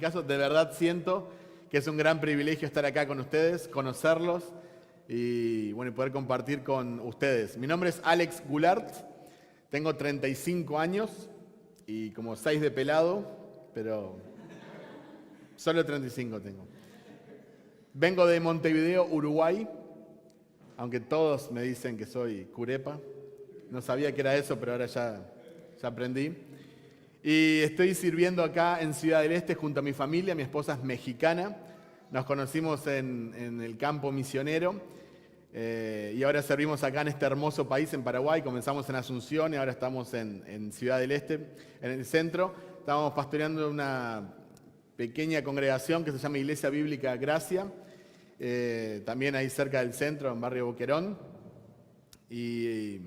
mi caso, de verdad siento que es un gran privilegio estar acá con ustedes, conocerlos y bueno, poder compartir con ustedes. Mi nombre es Alex Goulart, tengo 35 años y como 6 de pelado, pero solo 35 tengo. Vengo de Montevideo, Uruguay, aunque todos me dicen que soy curepa. No sabía que era eso, pero ahora ya aprendí. Y estoy sirviendo acá en Ciudad del Este junto a mi familia. Mi esposa es mexicana. Nos conocimos en el campo misionero y ahora servimos acá en este hermoso país, en Paraguay. Comenzamos en Asunción y ahora estamos en Ciudad del Este, en el centro. Estábamos pastoreando una pequeña congregación que se llama Iglesia Bíblica Gracia, también ahí cerca del centro, en Barrio Boquerón. Y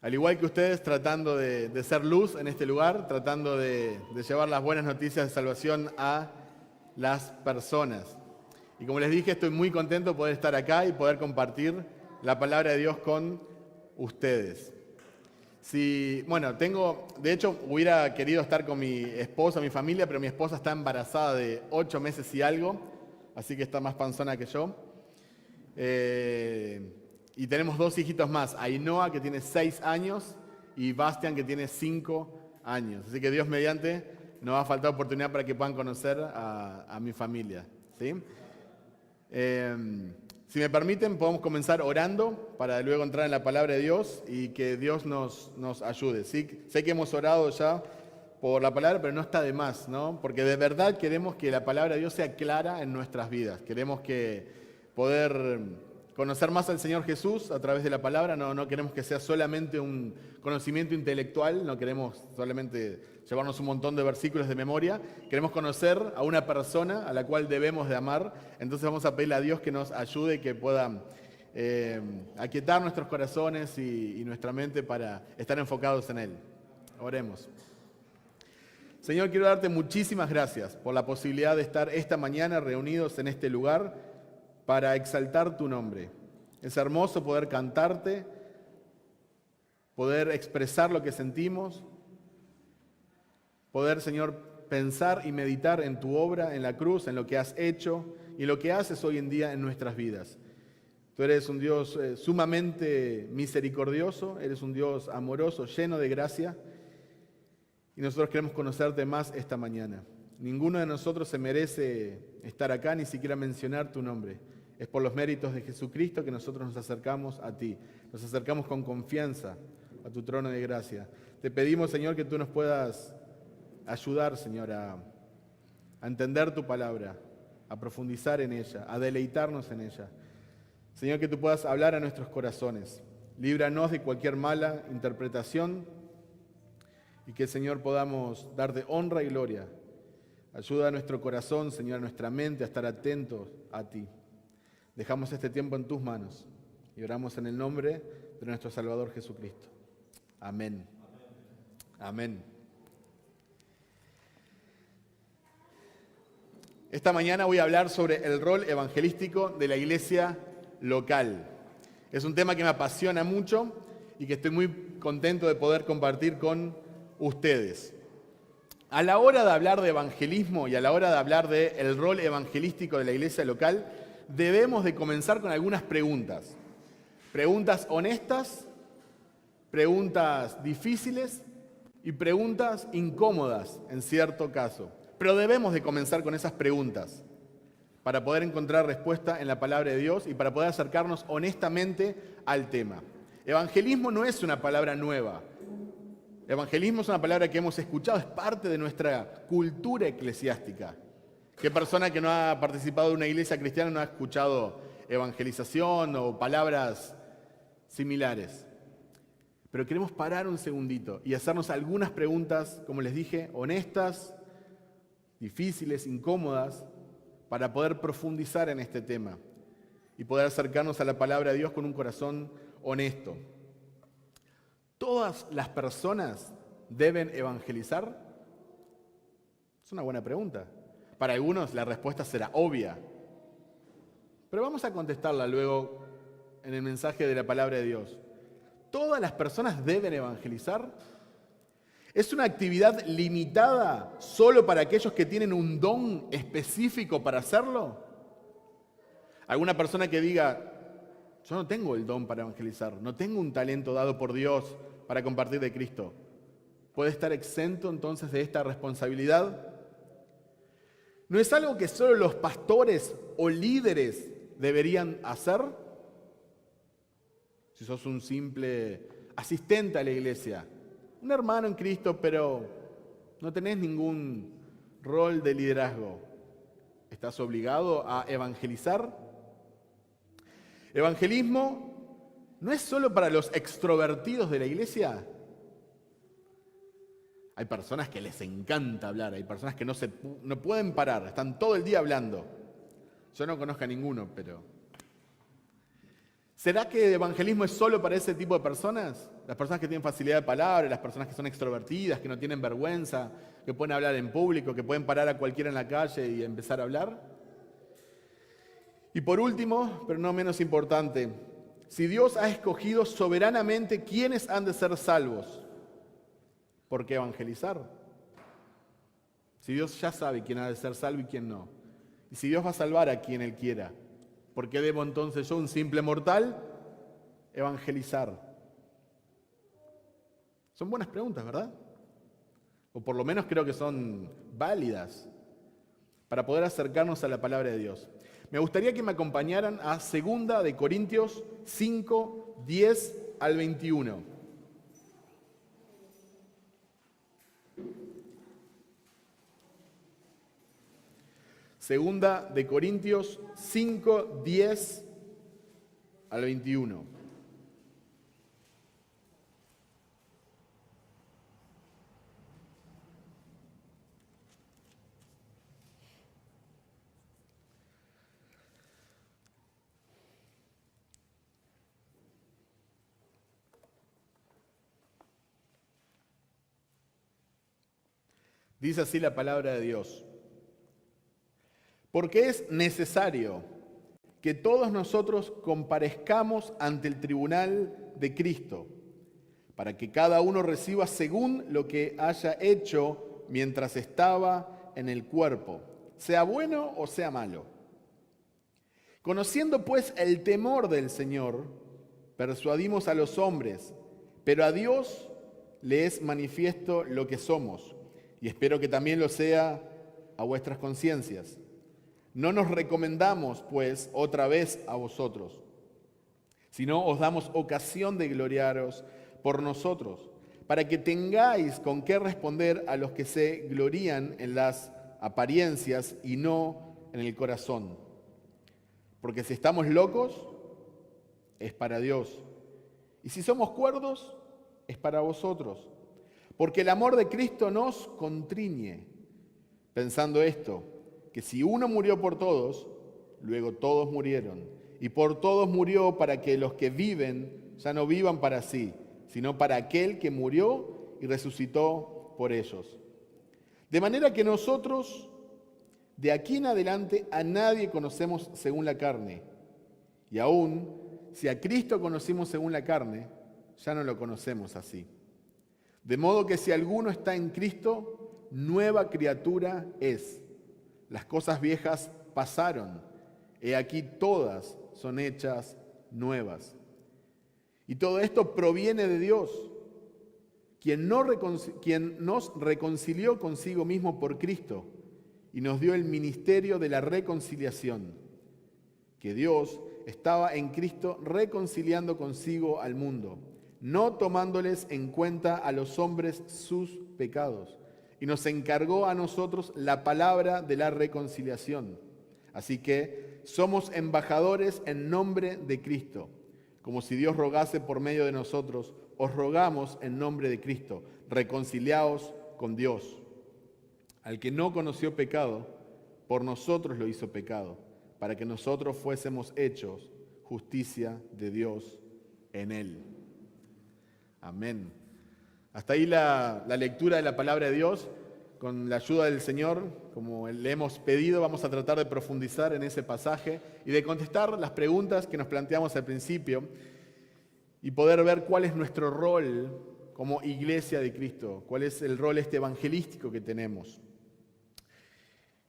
al igual que ustedes, tratando de ser luz en este lugar, tratando de llevar las buenas noticias de salvación a las personas. Y como les dije, estoy muy contento de poder estar acá y poder compartir la palabra de Dios con ustedes. De hecho, hubiera querido estar con mi esposa, mi familia, pero mi esposa está embarazada de 8 meses y algo, así que está más panzona que yo. Y tenemos 2 hijitos más, Ainhoa, que tiene 6 años, y Bastian, que tiene 5 años. Así que Dios mediante, no va a faltar oportunidad para que puedan conocer a mi familia, ¿sí? Si me permiten, podemos comenzar orando para luego entrar en la palabra de Dios y que Dios nos ayude, ¿sí? Sé que hemos orado ya por la palabra, pero no está de más, ¿no? Porque de verdad queremos que la palabra de Dios sea clara en nuestras vidas. Queremos poder conocer más al Señor Jesús a través de la palabra. No queremos que sea solamente un conocimiento intelectual, no queremos solamente llevarnos un montón de versículos de memoria. Queremos conocer a una persona a la cual debemos de amar. Entonces vamos a pedirle a Dios que nos ayude, que pueda aquietar nuestros corazones y nuestra mente para estar enfocados en Él. Oremos. Señor, quiero darte muchísimas gracias por la posibilidad de estar esta mañana reunidos en este lugar para exaltar tu nombre. Es hermoso poder cantarte, poder expresar lo que sentimos, poder, Señor, pensar y meditar en tu obra, en la cruz, en lo que has hecho y lo que haces hoy en día en nuestras vidas. Tú eres un Dios sumamente misericordioso, eres un Dios amoroso, lleno de gracia, y nosotros queremos conocerte más esta mañana. Ninguno de nosotros se merece estar acá, ni siquiera mencionar tu nombre. Es por los méritos de Jesucristo que nosotros nos acercamos a ti. Nos acercamos con confianza a tu trono de gracia. Te pedimos, Señor, que tú nos puedas ayudar, Señor, a entender tu palabra, a profundizar en ella, a deleitarnos en ella. Señor, que tú puedas hablar a nuestros corazones. Líbranos de cualquier mala interpretación y que, Señor, podamos darte honra y gloria. Ayuda a nuestro corazón, Señor, a nuestra mente a estar atentos a ti. Dejamos este tiempo en tus manos y oramos en el nombre de nuestro Salvador Jesucristo. Amén. Amén. Esta mañana voy a hablar sobre el rol evangelístico de la iglesia local. Es un tema que me apasiona mucho y que estoy muy contento de poder compartir con ustedes. A la hora de hablar de evangelismo y a la hora de hablar del rol evangelístico de la iglesia local, debemos de comenzar con algunas preguntas. Preguntas honestas, preguntas difíciles y preguntas incómodas en cierto caso. Pero debemos de comenzar con esas preguntas para poder encontrar respuesta en la palabra de Dios y para poder acercarnos honestamente al tema. Evangelismo no es una palabra nueva. Evangelismo es una palabra que hemos escuchado, es parte de nuestra cultura eclesiástica. ¿Qué persona que no ha participado de una iglesia cristiana no ha escuchado evangelización o palabras similares? Pero queremos parar un segundito y hacernos algunas preguntas, como les dije, honestas, difíciles, incómodas, para poder profundizar en este tema y poder acercarnos a la palabra de Dios con un corazón honesto. ¿Todas las personas deben evangelizar? Es una buena pregunta. Para algunos la respuesta será obvia, pero vamos a contestarla luego en el mensaje de la palabra de Dios. ¿Todas las personas deben evangelizar? ¿Es una actividad limitada solo para aquellos que tienen un don específico para hacerlo? ¿Alguna persona que diga, yo no tengo el don para evangelizar, no tengo un talento dado por Dios para compartir de Cristo? ¿Puede estar exento entonces de esta responsabilidad? ¿No es algo que solo los pastores o líderes deberían hacer? Si sos un simple asistente a la iglesia, un hermano en Cristo, pero no tenés ningún rol de liderazgo, ¿estás obligado a evangelizar? Evangelismo no es solo para los extrovertidos de la iglesia. Hay personas que les encanta hablar, hay personas que no pueden parar, están todo el día hablando. Yo no conozco a ninguno, pero... ¿Será que el evangelismo es solo para ese tipo de personas? Las personas que tienen facilidad de palabra, las personas que son extrovertidas, que no tienen vergüenza, que pueden hablar en público, que pueden parar a cualquiera en la calle y empezar a hablar. Y por último, pero no menos importante, si Dios ha escogido soberanamente quiénes han de ser salvos, ¿por qué evangelizar? Si Dios ya sabe quién ha de ser salvo y quién no. Y si Dios va a salvar a quien Él quiera, ¿por qué debo entonces yo, un simple mortal, evangelizar? Son buenas preguntas, ¿verdad? O por lo menos creo que son válidas para poder acercarnos a la palabra de Dios. Me gustaría que me acompañaran a 2 de Corintios 5, 10 al 21. Segunda de Corintios 5, 10 al 21. Dice así la palabra de Dios. Porque es necesario que todos nosotros comparezcamos ante el tribunal de Cristo, para que cada uno reciba según lo que haya hecho mientras estaba en el cuerpo, sea bueno o sea malo. Conociendo pues el temor del Señor, persuadimos a los hombres, pero a Dios le es manifiesto lo que somos, y espero que también lo sea a vuestras conciencias. No nos recomendamos, pues, otra vez a vosotros, sino os damos ocasión de gloriaros por nosotros, para que tengáis con qué responder a los que se glorían en las apariencias y no en el corazón. Porque si estamos locos, es para Dios. Y si somos cuerdos, es para vosotros. Porque el amor de Cristo nos constriñe, pensando esto, que si uno murió por todos, luego todos murieron. Y por todos murió para que los que viven ya no vivan para sí, sino para aquel que murió y resucitó por ellos. De manera que nosotros, de aquí en adelante, a nadie conocemos según la carne. Y aún, si a Cristo conocimos según la carne, ya no lo conocemos así. De modo que si alguno está en Cristo, nueva criatura es. Las cosas viejas pasaron, he aquí todas son hechas nuevas. Y todo esto proviene de Dios, quien nos reconcilió consigo mismo por Cristo y nos dio el ministerio de la reconciliación, que Dios estaba en Cristo reconciliando consigo al mundo, no tomándoles en cuenta a los hombres sus pecados, y nos encargó a nosotros la palabra de la reconciliación. Así que somos embajadores en nombre de Cristo. Como si Dios rogase por medio de nosotros, os rogamos en nombre de Cristo, reconciliaos con Dios. Al que no conoció pecado, por nosotros lo hizo pecado, para que nosotros fuésemos hechos justicia de Dios en él. Amén. Hasta ahí la lectura de la palabra de Dios. Con la ayuda del Señor, como le hemos pedido, vamos a tratar de profundizar en ese pasaje y de contestar las preguntas que nos planteamos al principio y poder ver cuál es nuestro rol como iglesia de Cristo? ¿Cuál es el rol evangelístico que tenemos?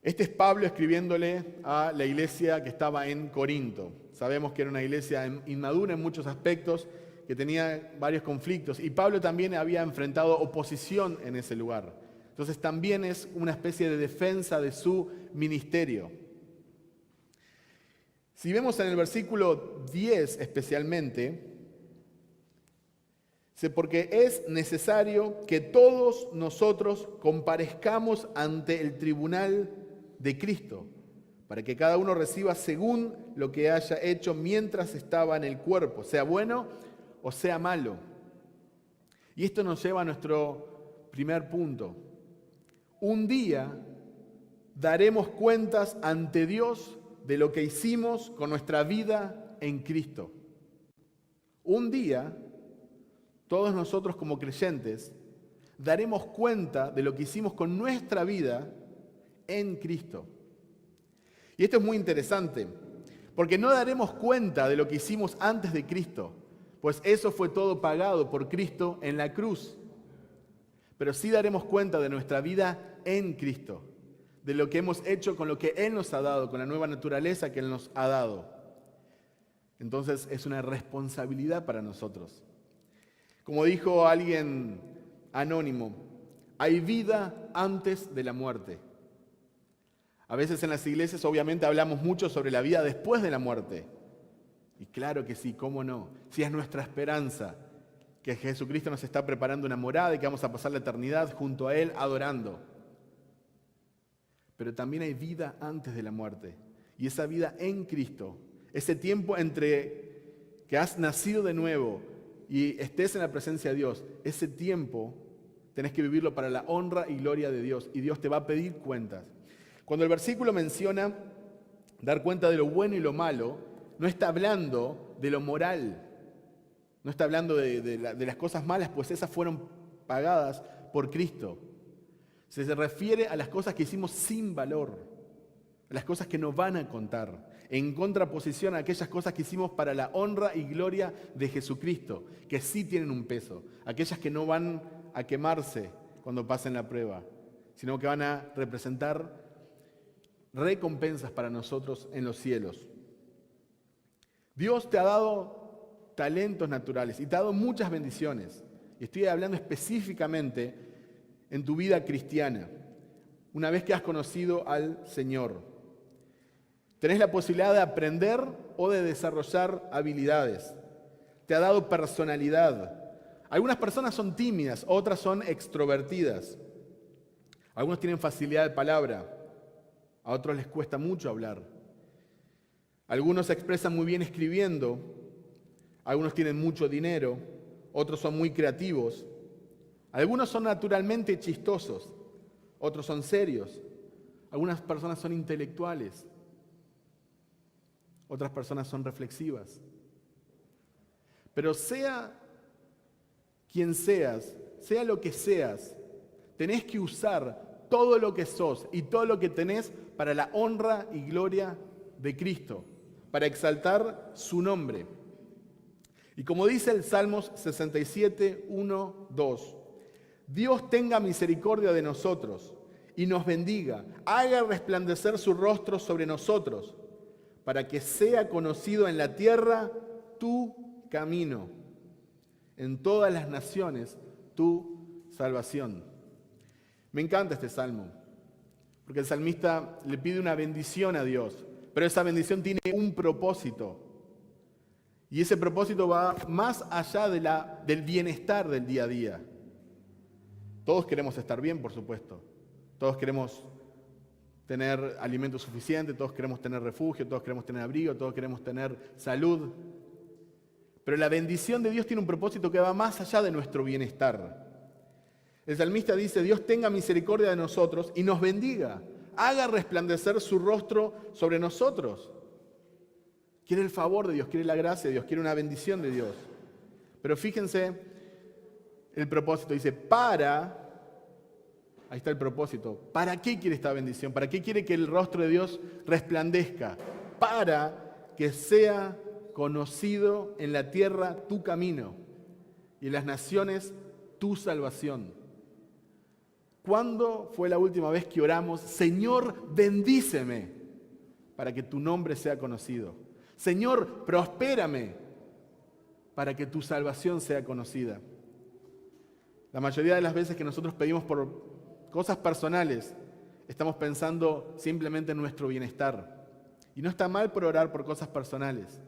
Este es Pablo escribiéndole a la iglesia que estaba en Corinto. Sabemos que era una iglesia inmadura en muchos aspectos, que tenía varios conflictos, y Pablo también había enfrentado oposición en ese lugar. Entonces también es una especie de defensa de su ministerio. Si vemos en el versículo 10 especialmente, dice, porque es necesario que todos nosotros comparezcamos ante el tribunal de Cristo, para que cada uno reciba según lo que haya hecho mientras estaba en el cuerpo, sea bueno o sea malo. Y esto nos lleva a nuestro primer punto. Un día daremos cuentas ante Dios de lo que hicimos con nuestra vida en Cristo. Un día, todos nosotros como creyentes, daremos cuenta de lo que hicimos con nuestra vida en Cristo. Y esto es muy interesante, porque no daremos cuenta de lo que hicimos antes de Cristo, pues eso fue todo pagado por Cristo en la cruz. Pero sí daremos cuenta de nuestra vida en Cristo, de lo que hemos hecho con lo que Él nos ha dado, con la nueva naturaleza que Él nos ha dado. Entonces es una responsabilidad para nosotros. Como dijo alguien anónimo, hay vida antes de la muerte. A veces en las iglesias obviamente hablamos mucho sobre la vida después de la muerte. Y claro que sí, cómo no, si es nuestra esperanza que Jesucristo nos está preparando una morada y que vamos a pasar la eternidad junto a Él adorando. Pero también hay vida antes de la muerte. Y esa vida en Cristo, ese tiempo entre que has nacido de nuevo y estés en la presencia de Dios, ese tiempo tenés que vivirlo para la honra y gloria de Dios. Y Dios te va a pedir cuentas. Cuando el versículo menciona dar cuenta de lo bueno y lo malo, no está hablando de lo moral. No está hablando de las cosas malas, pues esas fueron pagadas por Cristo. Se refiere a las cosas que hicimos sin valor, a las cosas que nos van a contar, en contraposición a aquellas cosas que hicimos para la honra y gloria de Jesucristo, que sí tienen un peso, aquellas que no van a quemarse cuando pasen la prueba, sino que van a representar recompensas para nosotros en los cielos. Dios te ha dado talentos naturales y te ha dado muchas bendiciones. Y estoy hablando específicamente en tu vida cristiana, una vez que has conocido al Señor. Tenés la posibilidad de aprender o de desarrollar habilidades. Te ha dado personalidad. Algunas personas son tímidas, otras son extrovertidas. Algunos tienen facilidad de palabra, a otros les cuesta mucho hablar. Algunos se expresan muy bien escribiendo, algunos tienen mucho dinero, otros son muy creativos. Algunos son naturalmente chistosos, otros son serios. Algunas personas son intelectuales, otras personas son reflexivas. Pero sea quien seas, sea lo que seas, tenés que usar todo lo que sos y todo lo que tenés para la honra y gloria de Cristo, para exaltar su nombre. Y como dice el Salmos 67, 1, 2, Dios tenga misericordia de nosotros y nos bendiga, haga resplandecer su rostro sobre nosotros, para que sea conocido en la tierra tu camino, en todas las naciones tu salvación. Me encanta este salmo, porque el salmista le pide una bendición a Dios, pero esa bendición tiene un propósito. Y ese propósito va más allá del bienestar del día a día. Todos queremos estar bien, por supuesto. Todos queremos tener alimento suficiente, todos queremos tener refugio, todos queremos tener abrigo, todos queremos tener salud. Pero la bendición de Dios tiene un propósito que va más allá de nuestro bienestar. El salmista dice, Dios tenga misericordia de nosotros y nos bendiga, haga resplandecer su rostro sobre nosotros. Quiere el favor de Dios, quiere la gracia de Dios, quiere una bendición de Dios. Pero fíjense el propósito, dice, ahí está el propósito, ¿para qué quiere esta bendición? ¿Para qué quiere que el rostro de Dios resplandezca? Para que sea conocido en la tierra tu camino y en las naciones tu salvación. ¿Cuándo fue la última vez que oramos, Señor, bendíceme para que tu nombre sea conocido? Señor, prospérame para que tu salvación sea conocida. La mayoría de las veces que nosotros pedimos por cosas personales, estamos pensando simplemente en nuestro bienestar. Y no está mal por orar por cosas personales.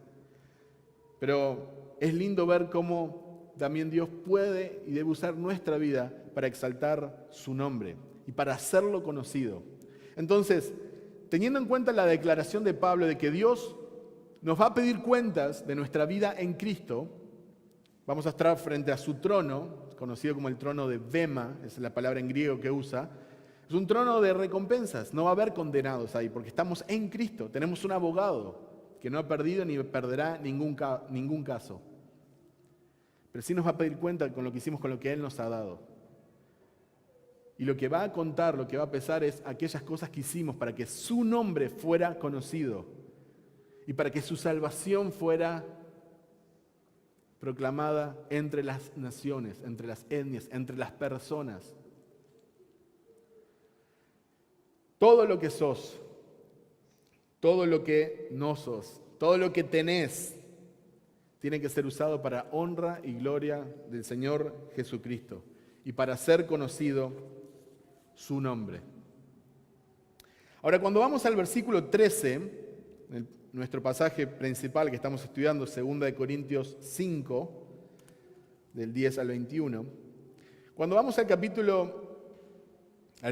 Pero es lindo ver cómo también Dios puede y debe usar nuestra vida para exaltar su nombre y para hacerlo conocido. Entonces, teniendo en cuenta la declaración de Pablo de que Dios nos va a pedir cuentas de nuestra vida en Cristo, vamos a estar frente a su trono, conocido como el trono de Bema, es la palabra en griego que usa. Es un trono de recompensas, no va a haber condenados ahí, porque estamos en Cristo, tenemos un abogado que no ha perdido ni perderá ningún caso. Pero sí nos va a pedir cuenta con lo que hicimos, con lo que Él nos ha dado. Y lo que va a contar, lo que va a pesar es aquellas cosas que hicimos para que su nombre fuera conocido y para que su salvación fuera proclamada entre las naciones, entre las etnias, entre las personas. Todo lo que sos, todo lo que no sos, todo lo que tenés, tiene que ser usado para honra y gloria del Señor Jesucristo y para hacer conocido su nombre. Ahora, cuando vamos al versículo 13, nuestro pasaje principal que estamos estudiando, 2 Corintios 5, del 10 al 21, cuando vamos al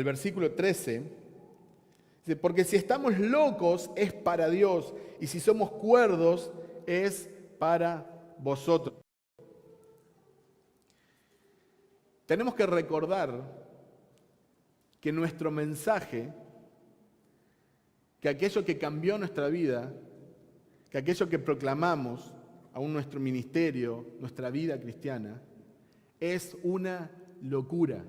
versículo 13, dice, porque si estamos locos es para Dios, y si somos cuerdos es para vosotros. Tenemos que recordar que nuestro mensaje, que aquello que cambió nuestra vida, que aquello que proclamamos, aún nuestro ministerio, nuestra vida cristiana, es una locura.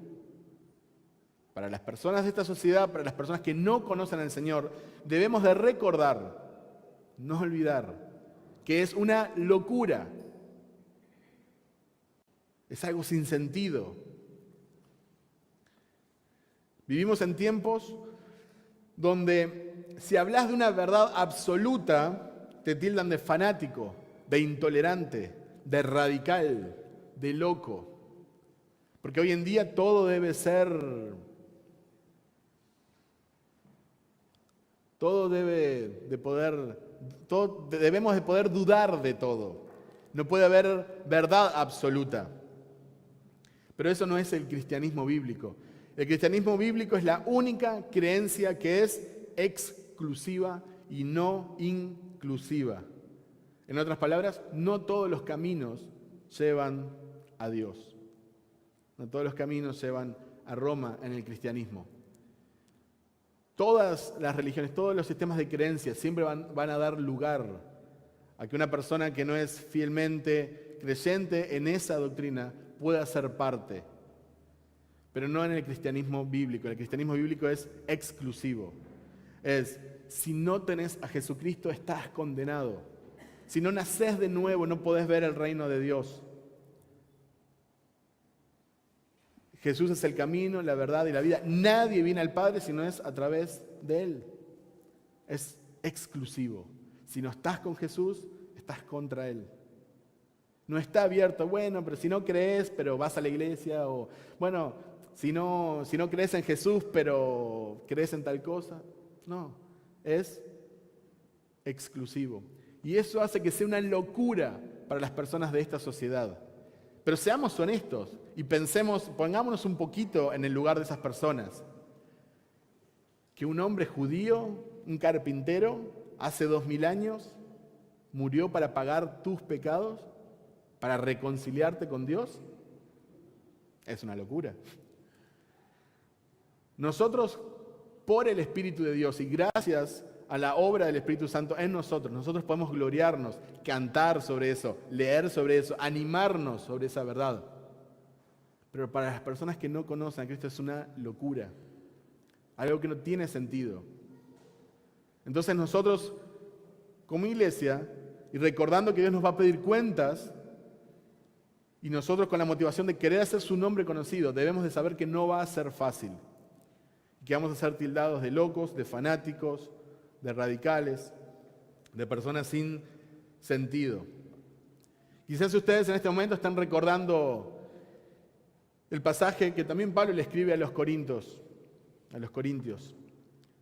Para las personas de esta sociedad, para las personas que no conocen al Señor, debemos de recordar, no olvidar, que es una locura. Es algo sin sentido. Vivimos en tiempos donde si hablas de una verdad absoluta, te tildan de fanático, de intolerante, de radical, de loco. Porque hoy en día todo debe ser... debemos de poder dudar de todo. No puede haber verdad absoluta. Pero eso no es el cristianismo bíblico. El cristianismo bíblico es la única creencia que es exclusiva y no inclusiva. En otras palabras, no todos los caminos llevan a Dios. No todos los caminos llevan a Roma en el cristianismo. Todas las religiones, todos los sistemas de creencias siempre van a dar lugar a que una persona que no es fielmente creyente en esa doctrina pueda ser parte. Pero no en el cristianismo bíblico. El cristianismo bíblico es exclusivo. Si no tenés a Jesucristo, estás condenado. Si no nacés de nuevo, no podés ver el reino de Dios. Jesús es el camino, la verdad y la vida. Nadie viene al Padre si no es a través de Él. Es exclusivo. Si no estás con Jesús, estás contra Él. No está abierto, bueno, pero si no crees, pero vas a la iglesia, o bueno, si no crees en Jesús, pero crees en tal cosa. No, es exclusivo. Y eso hace que sea una locura para las personas de esta sociedad. Pero seamos honestos y pongámonos un poquito en el lugar de esas personas. Que un hombre judío, un carpintero, hace 2000 años, murió para pagar tus pecados, para reconciliarte con Dios, es una locura. Nosotros, por el Espíritu de Dios y gracias a la obra del Espíritu Santo en nosotros podemos gloriarnos, cantar sobre eso, leer sobre eso, animarnos sobre esa verdad. Pero para las personas que no conocen a Cristo es una locura, algo que no tiene sentido. Entonces nosotros, como iglesia, y recordando que Dios nos va a pedir cuentas, Y nosotros, con la motivación de querer hacer su nombre conocido, debemos de saber que no va a ser fácil. Que vamos a ser tildados de locos, de fanáticos, de radicales, de personas sin sentido. Quizás ustedes en este momento están recordando el pasaje que también Pablo le escribe a los corintios,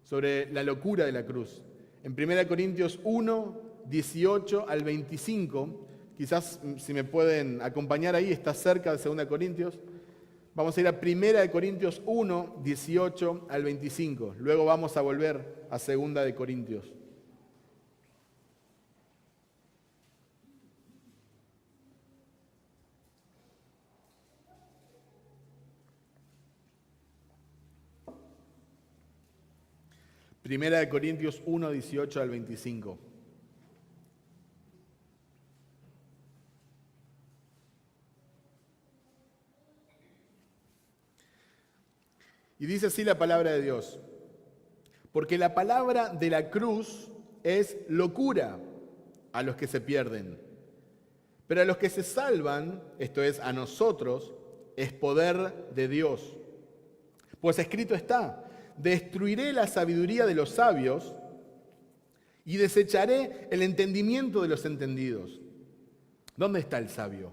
sobre la locura de la cruz. En 1 Corintios 1, 18 al 25, quizás si me pueden acompañar ahí, está cerca de 2 Corintios. Vamos a ir a 1 Corintios 1, 18 al 25. Luego vamos a volver a 2 Corintios. Primera de Corintios 1, 18 al 25. Y dice así la palabra de Dios: porque la palabra de la cruz es locura a los que se pierden, pero a los que se salvan, esto es, a nosotros, es poder de Dios. Pues escrito está: destruiré la sabiduría de los sabios y desecharé el entendimiento de los entendidos. ¿Dónde está el sabio?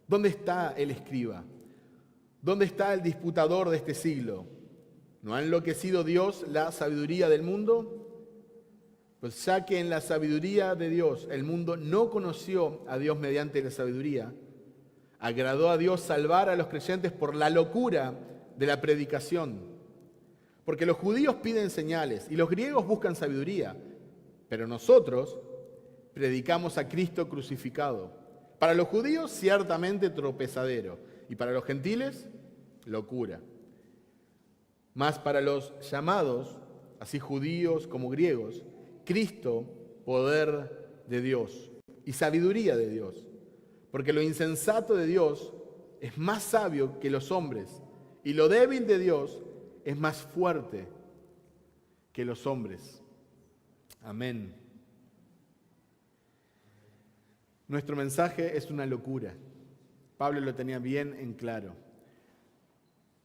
¿Dónde está el escriba? ¿Dónde está el disputador de este siglo? ¿No ha enloquecido Dios la sabiduría del mundo? Pues ya que en la sabiduría de Dios el mundo no conoció a Dios mediante la sabiduría, agradó a Dios salvar a los creyentes por la locura de la predicación. Porque los judíos piden señales y los griegos buscan sabiduría, pero nosotros predicamos a Cristo crucificado. Para los judíos ciertamente tropezadero y para los gentiles locura. Mas para los llamados, así judíos como griegos, Cristo, poder de Dios y sabiduría de Dios. Porque lo insensato de Dios es más sabio que los hombres, y lo débil de Dios es más fuerte que los hombres. Amén. Nuestro mensaje es una locura. Pablo lo tenía bien en claro.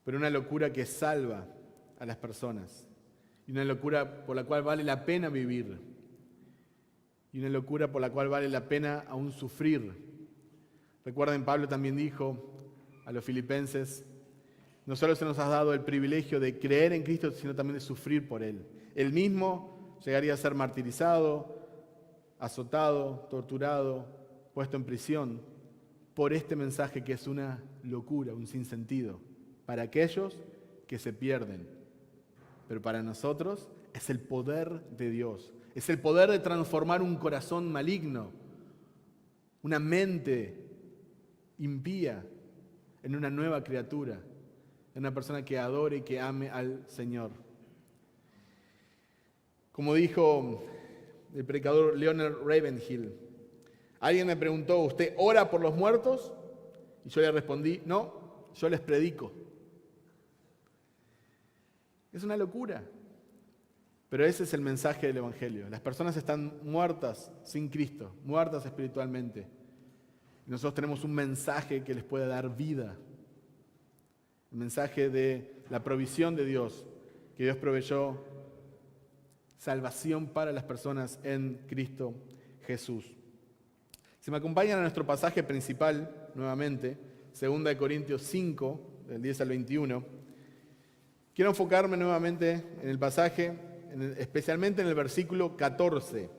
Pero una locura que salva a las personas. Y una locura por la cual vale la pena vivir. Y una locura por la cual vale la pena aún sufrir. Recuerden, Pablo también dijo a los filipenses: no solo se nos ha dado el privilegio de creer en Cristo, sino también de sufrir por Él. Él mismo llegaría a ser martirizado, azotado, torturado, puesto en prisión por este mensaje que es una locura, un sinsentido, para aquellos que se pierden. Pero para nosotros es el poder de Dios, es el poder de transformar un corazón maligno, una mente impía, en una nueva criatura, en una persona que adore y que ame al Señor. Como dijo el predicador Leonard Ravenhill, alguien me preguntó: ¿usted ora por los muertos? Y yo le respondí: no, yo les predico. Es una locura, pero ese es el mensaje del Evangelio. Las personas están muertas sin Cristo, muertas espiritualmente. Y nosotros tenemos un mensaje que les puede dar vida. El mensaje de la provisión de Dios, que Dios proveyó salvación para las personas en Cristo Jesús. Si me acompañan a nuestro pasaje principal, nuevamente, 2 Corintios 5, del 10 al 21, quiero enfocarme nuevamente en el pasaje, especialmente en el versículo 14.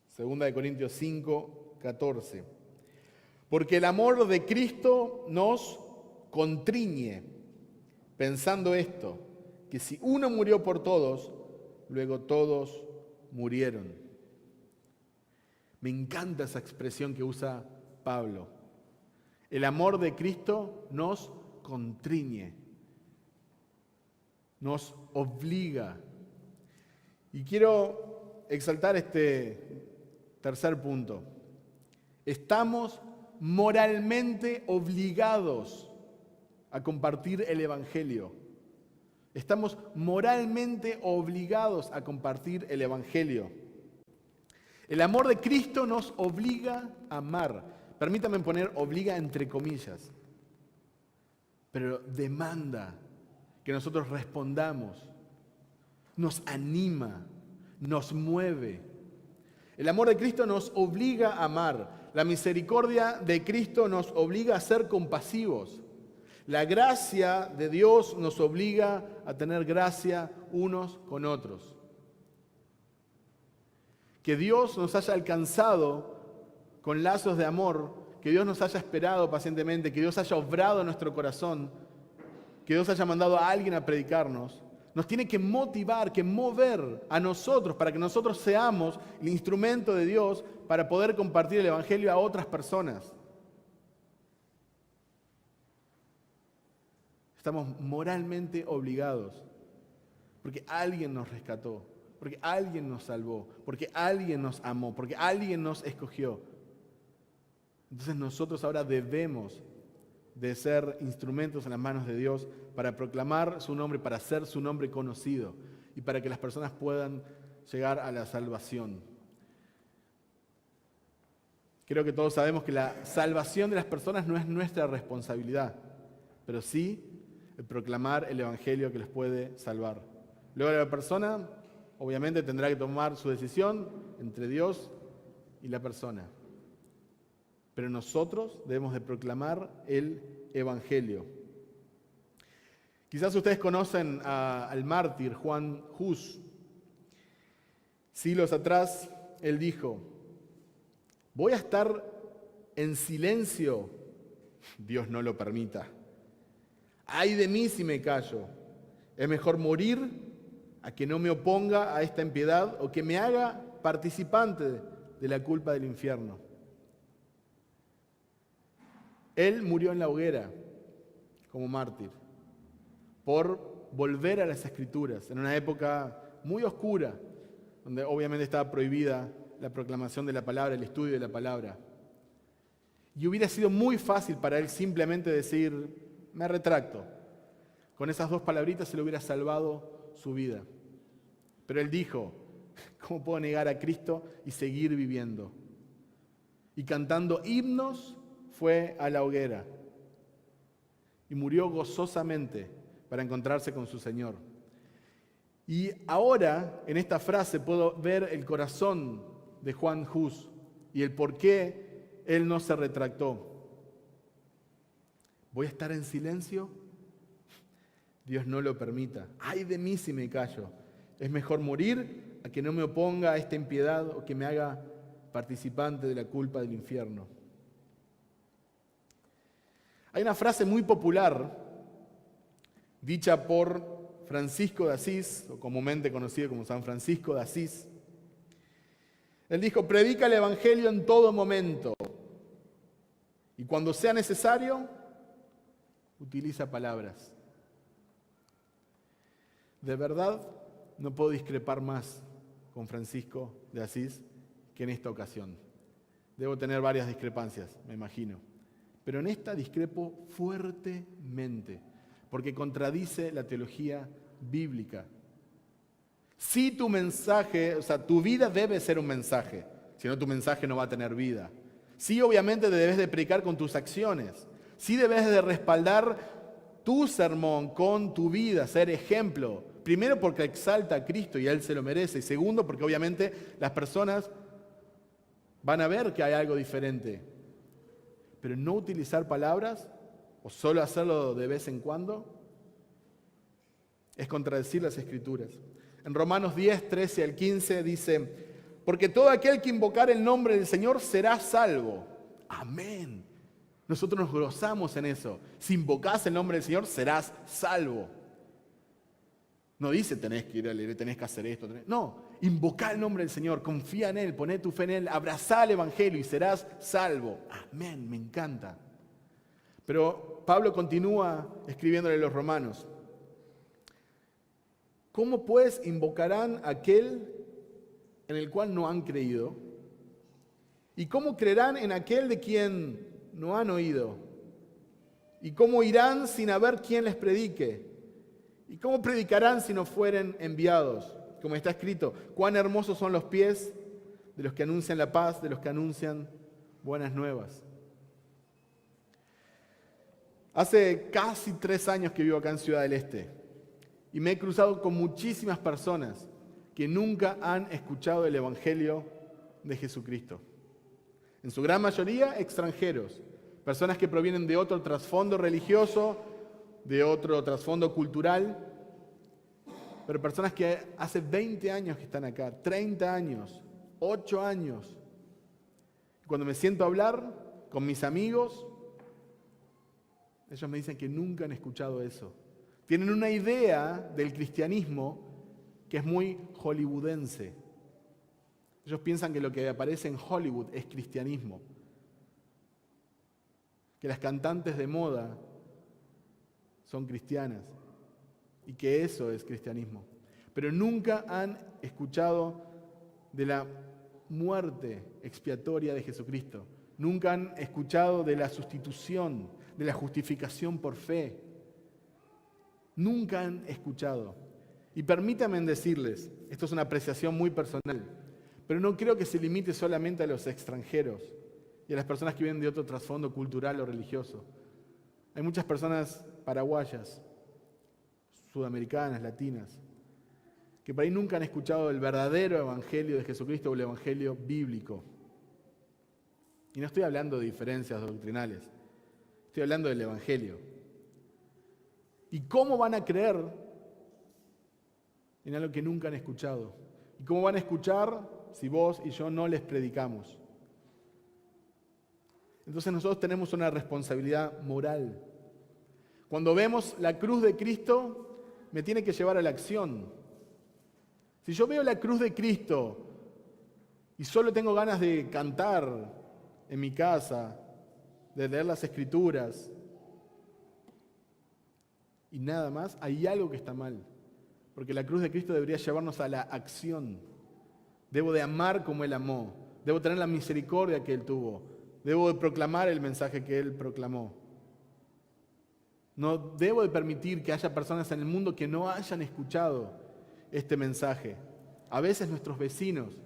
Segunda de Corintios 5, 14. Porque el amor de Cristo nos contriñe, pensando esto, que si uno murió por todos, luego todos murieron. Me encanta esa expresión que usa Pablo. El amor de Cristo nos contriñe, nos obliga. Y quiero exaltar este tercer punto. Estamos moralmente obligados a compartir el Evangelio. Estamos moralmente obligados a compartir el Evangelio. El amor de Cristo nos obliga a amar. Permítame poner obliga entre comillas, pero demanda que nosotros respondamos, nos anima, nos mueve. El amor de Cristo nos obliga a amar. La misericordia de Cristo nos obliga a ser compasivos. La gracia de Dios nos obliga a tener gracia unos con otros. Que Dios nos haya alcanzado con lazos de amor, que Dios nos haya esperado pacientemente, que Dios haya obrado en nuestro corazón, que Dios haya mandado a alguien a predicarnos, nos tiene que motivar, que mover a nosotros para que nosotros seamos el instrumento de Dios para poder compartir el Evangelio a otras personas. Estamos moralmente obligados, porque alguien nos rescató, porque alguien nos salvó, porque alguien nos amó, porque alguien nos escogió. Entonces nosotros ahora debemos de ser instrumentos en las manos de Dios para proclamar su nombre, para hacer su nombre conocido y para que las personas puedan llegar a la salvación. Creo que todos sabemos que la salvación de las personas no es nuestra responsabilidad, pero sí el proclamar el Evangelio que les puede salvar. Luego la persona obviamente tendrá que tomar su decisión entre Dios y la persona. Pero nosotros debemos de proclamar el Evangelio. Quizás ustedes conocen al mártir Juan Hus. Siglos atrás, él dijo: voy a estar en silencio, Dios no lo permita. Ay de mí si me callo. Es mejor morir a que no me oponga a esta impiedad o que me haga participante de la culpa del infierno. Él murió en la hoguera como mártir por volver a las Escrituras en una época muy oscura, donde obviamente estaba prohibida la proclamación de la palabra, el estudio de la palabra. Y hubiera sido muy fácil para él simplemente decir: me retracto. Con esas dos palabritas se le hubiera salvado su vida. Pero él dijo: ¿cómo puedo negar a Cristo y seguir viviendo? Y cantando himnos fue a la hoguera y murió gozosamente para encontrarse con su Señor. Y ahora, en esta frase, puedo ver el corazón de Juan Hus y el por qué él no se retractó. ¿Voy a estar en silencio? Dios no lo permita. Ay de mí si me callo. Es mejor morir a que no me oponga a esta impiedad o que me haga participante de la culpa del infierno. Hay una frase muy popular dicha por Francisco de Asís, o comúnmente conocido como San Francisco de Asís. Él dijo: predica el Evangelio en todo momento y cuando sea necesario, utiliza palabras. De verdad, no puedo discrepar más con Francisco de Asís que en esta ocasión. Debo tener varias discrepancias, me imagino. Pero en esta discrepo fuertemente, porque contradice la teología bíblica. Si tu mensaje, o sea, tu vida debe ser un mensaje, si no tu mensaje no va a tener vida. Sí, obviamente debes de predicar con tus acciones. Sí debes de respaldar tu sermón con tu vida, ser ejemplo. Primero porque exalta a Cristo y Él se lo merece. Y segundo porque obviamente las personas van a ver que hay algo diferente. Pero no utilizar palabras o solo hacerlo de vez en cuando es contradecir las Escrituras. En Romanos 10, 13 al 15 dice: porque todo aquel que invocar el nombre del Señor será salvo. Amén. Nosotros nos gozamos en eso. Si invocás el nombre del Señor, serás salvo. No dice tenés que ir a leer, tenés que hacer esto. No, invocá el nombre del Señor, confía en Él, poné tu fe en Él, abrazá el Evangelio y serás salvo. Amén, me encanta. Pero Pablo continúa escribiéndole a los romanos: ¿cómo pues invocarán a aquel en el cual no han creído? ¿Y cómo creerán en aquel de quien no han oído? ¿Y cómo irán sin haber quien les predique? ¿Y cómo predicarán si no fueren enviados? Como está escrito: cuán hermosos son los pies de los que anuncian la paz, de los que anuncian buenas nuevas. Hace casi 3 años que vivo acá en Ciudad del Este y me he cruzado con muchísimas personas que nunca han escuchado el Evangelio de Jesucristo. En su gran mayoría extranjeros, personas que provienen de otro trasfondo religioso, de otro trasfondo cultural, pero personas que hace 20 años que están acá, 30 años, 8 años. Cuando me siento a hablar con mis amigos, ellos me dicen que nunca han escuchado eso. Tienen una idea del cristianismo que es muy hollywoodense. Ellos piensan que lo que aparece en Hollywood es cristianismo. Que las cantantes de moda son cristianas y que eso es cristianismo. Pero nunca han escuchado de la muerte expiatoria de Jesucristo. Nunca han escuchado de la sustitución, de la justificación por fe. Nunca han escuchado. Y permítanme decirles, esto es una apreciación muy personal, pero no creo que se limite solamente a los extranjeros y a las personas que vienen de otro trasfondo cultural o religioso. Hay muchas personas paraguayas, sudamericanas, latinas, que por ahí nunca han escuchado el verdadero evangelio de Jesucristo o el evangelio bíblico. Y no estoy hablando de diferencias doctrinales, estoy hablando del evangelio. ¿Y cómo van a creer en algo que nunca han escuchado? ¿Y cómo van a escuchar si vos y yo no les predicamos? Entonces nosotros tenemos una responsabilidad moral. Cuando vemos la cruz de Cristo, me tiene que llevar a la acción. Si yo veo la cruz de Cristo y solo tengo ganas de cantar en mi casa, de leer las Escrituras y nada más, hay algo que está mal. Porque la cruz de Cristo debería llevarnos a la acción. Debo de amar como Él amó. Debo tener la misericordia que Él tuvo. Debo de proclamar el mensaje que Él proclamó. No debo de permitir que haya personas en el mundo que no hayan escuchado este mensaje. A veces nuestros vecinos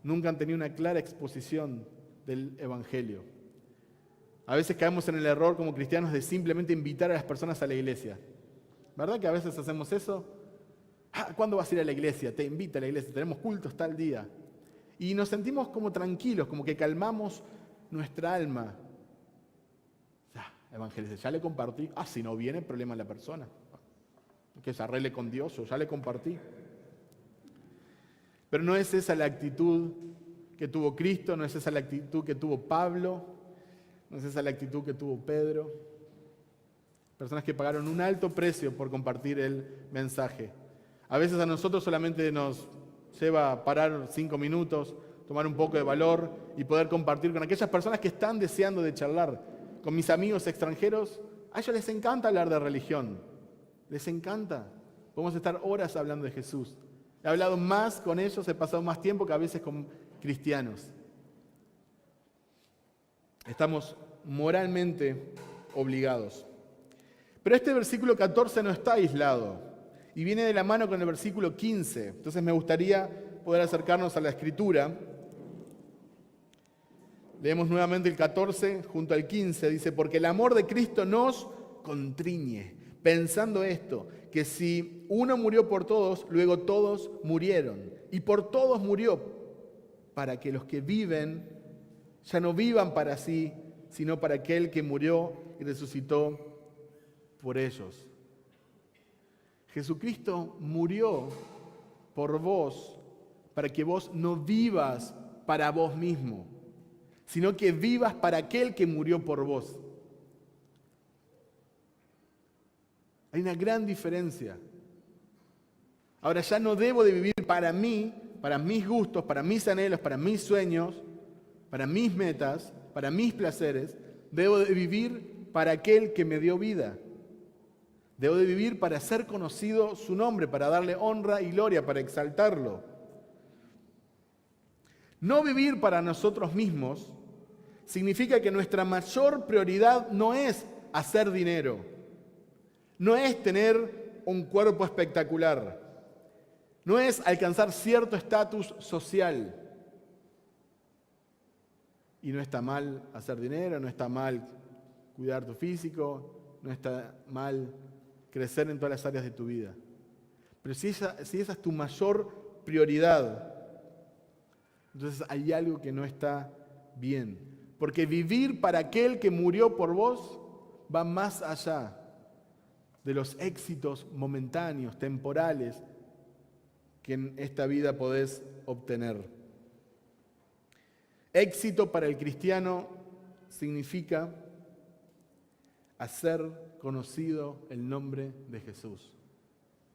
nunca han tenido una clara exposición del Evangelio. A veces caemos en el error como cristianos de simplemente invitar a las personas a la iglesia. ¿Verdad que a veces hacemos eso? ¿Cuándo vas a ir a la iglesia? Te invita a la iglesia, tenemos cultos tal día. Y nos sentimos como tranquilos, como que calmamos nuestra alma. Evangelizar, ya le compartí. Si no viene, problema en la persona. Que se arregle con Dios, o ya le compartí. Pero no es esa la actitud que tuvo Cristo, no es esa la actitud que tuvo Pablo, no es esa la actitud que tuvo Pedro. Personas que pagaron un alto precio por compartir el mensaje. A veces a nosotros solamente nos lleva a parar 5 minutos, tomar un poco de valor y poder compartir con aquellas personas que están deseando de charlar. Con mis amigos extranjeros, a ellos les encanta hablar de religión. Les encanta. Podemos estar horas hablando de Jesús. He hablado más con ellos, he pasado más tiempo que a veces con cristianos. Estamos moralmente obligados. Pero este versículo 14 no está aislado y viene de la mano con el versículo 15. Entonces me gustaría poder acercarnos a la Escritura. Leemos nuevamente el 14 junto al 15. Dice, porque el amor de Cristo nos contriñe, pensando esto, que si uno murió por todos, luego todos murieron. Y por todos murió, para que los que viven ya no vivan para sí, sino para aquel que murió y resucitó por ellos. Jesucristo murió por vos, para que vos no vivas para vos mismo, sino que vivas para aquel que murió por vos. Hay una gran diferencia. Ahora ya no debo de vivir para mí, para mis gustos, para mis anhelos, para mis sueños, para mis metas, para mis placeres. Debo de vivir para aquel que me dio vida. Debo de vivir para hacer conocido su nombre, para darle honra y gloria, para exaltarlo. No vivir para nosotros mismos significa que nuestra mayor prioridad no es hacer dinero, no es tener un cuerpo espectacular, no es alcanzar cierto estatus social, Y no está mal hacer dinero, no está mal cuidar tu físico, no está mal crecer en todas las áreas de tu vida. Pero si esa es tu mayor prioridad, entonces hay algo que no está bien. Porque vivir para aquel que murió por vos va más allá de los éxitos momentáneos, temporales, que en esta vida podés obtener. Éxito para el cristiano significa hacer conocido el nombre de Jesús.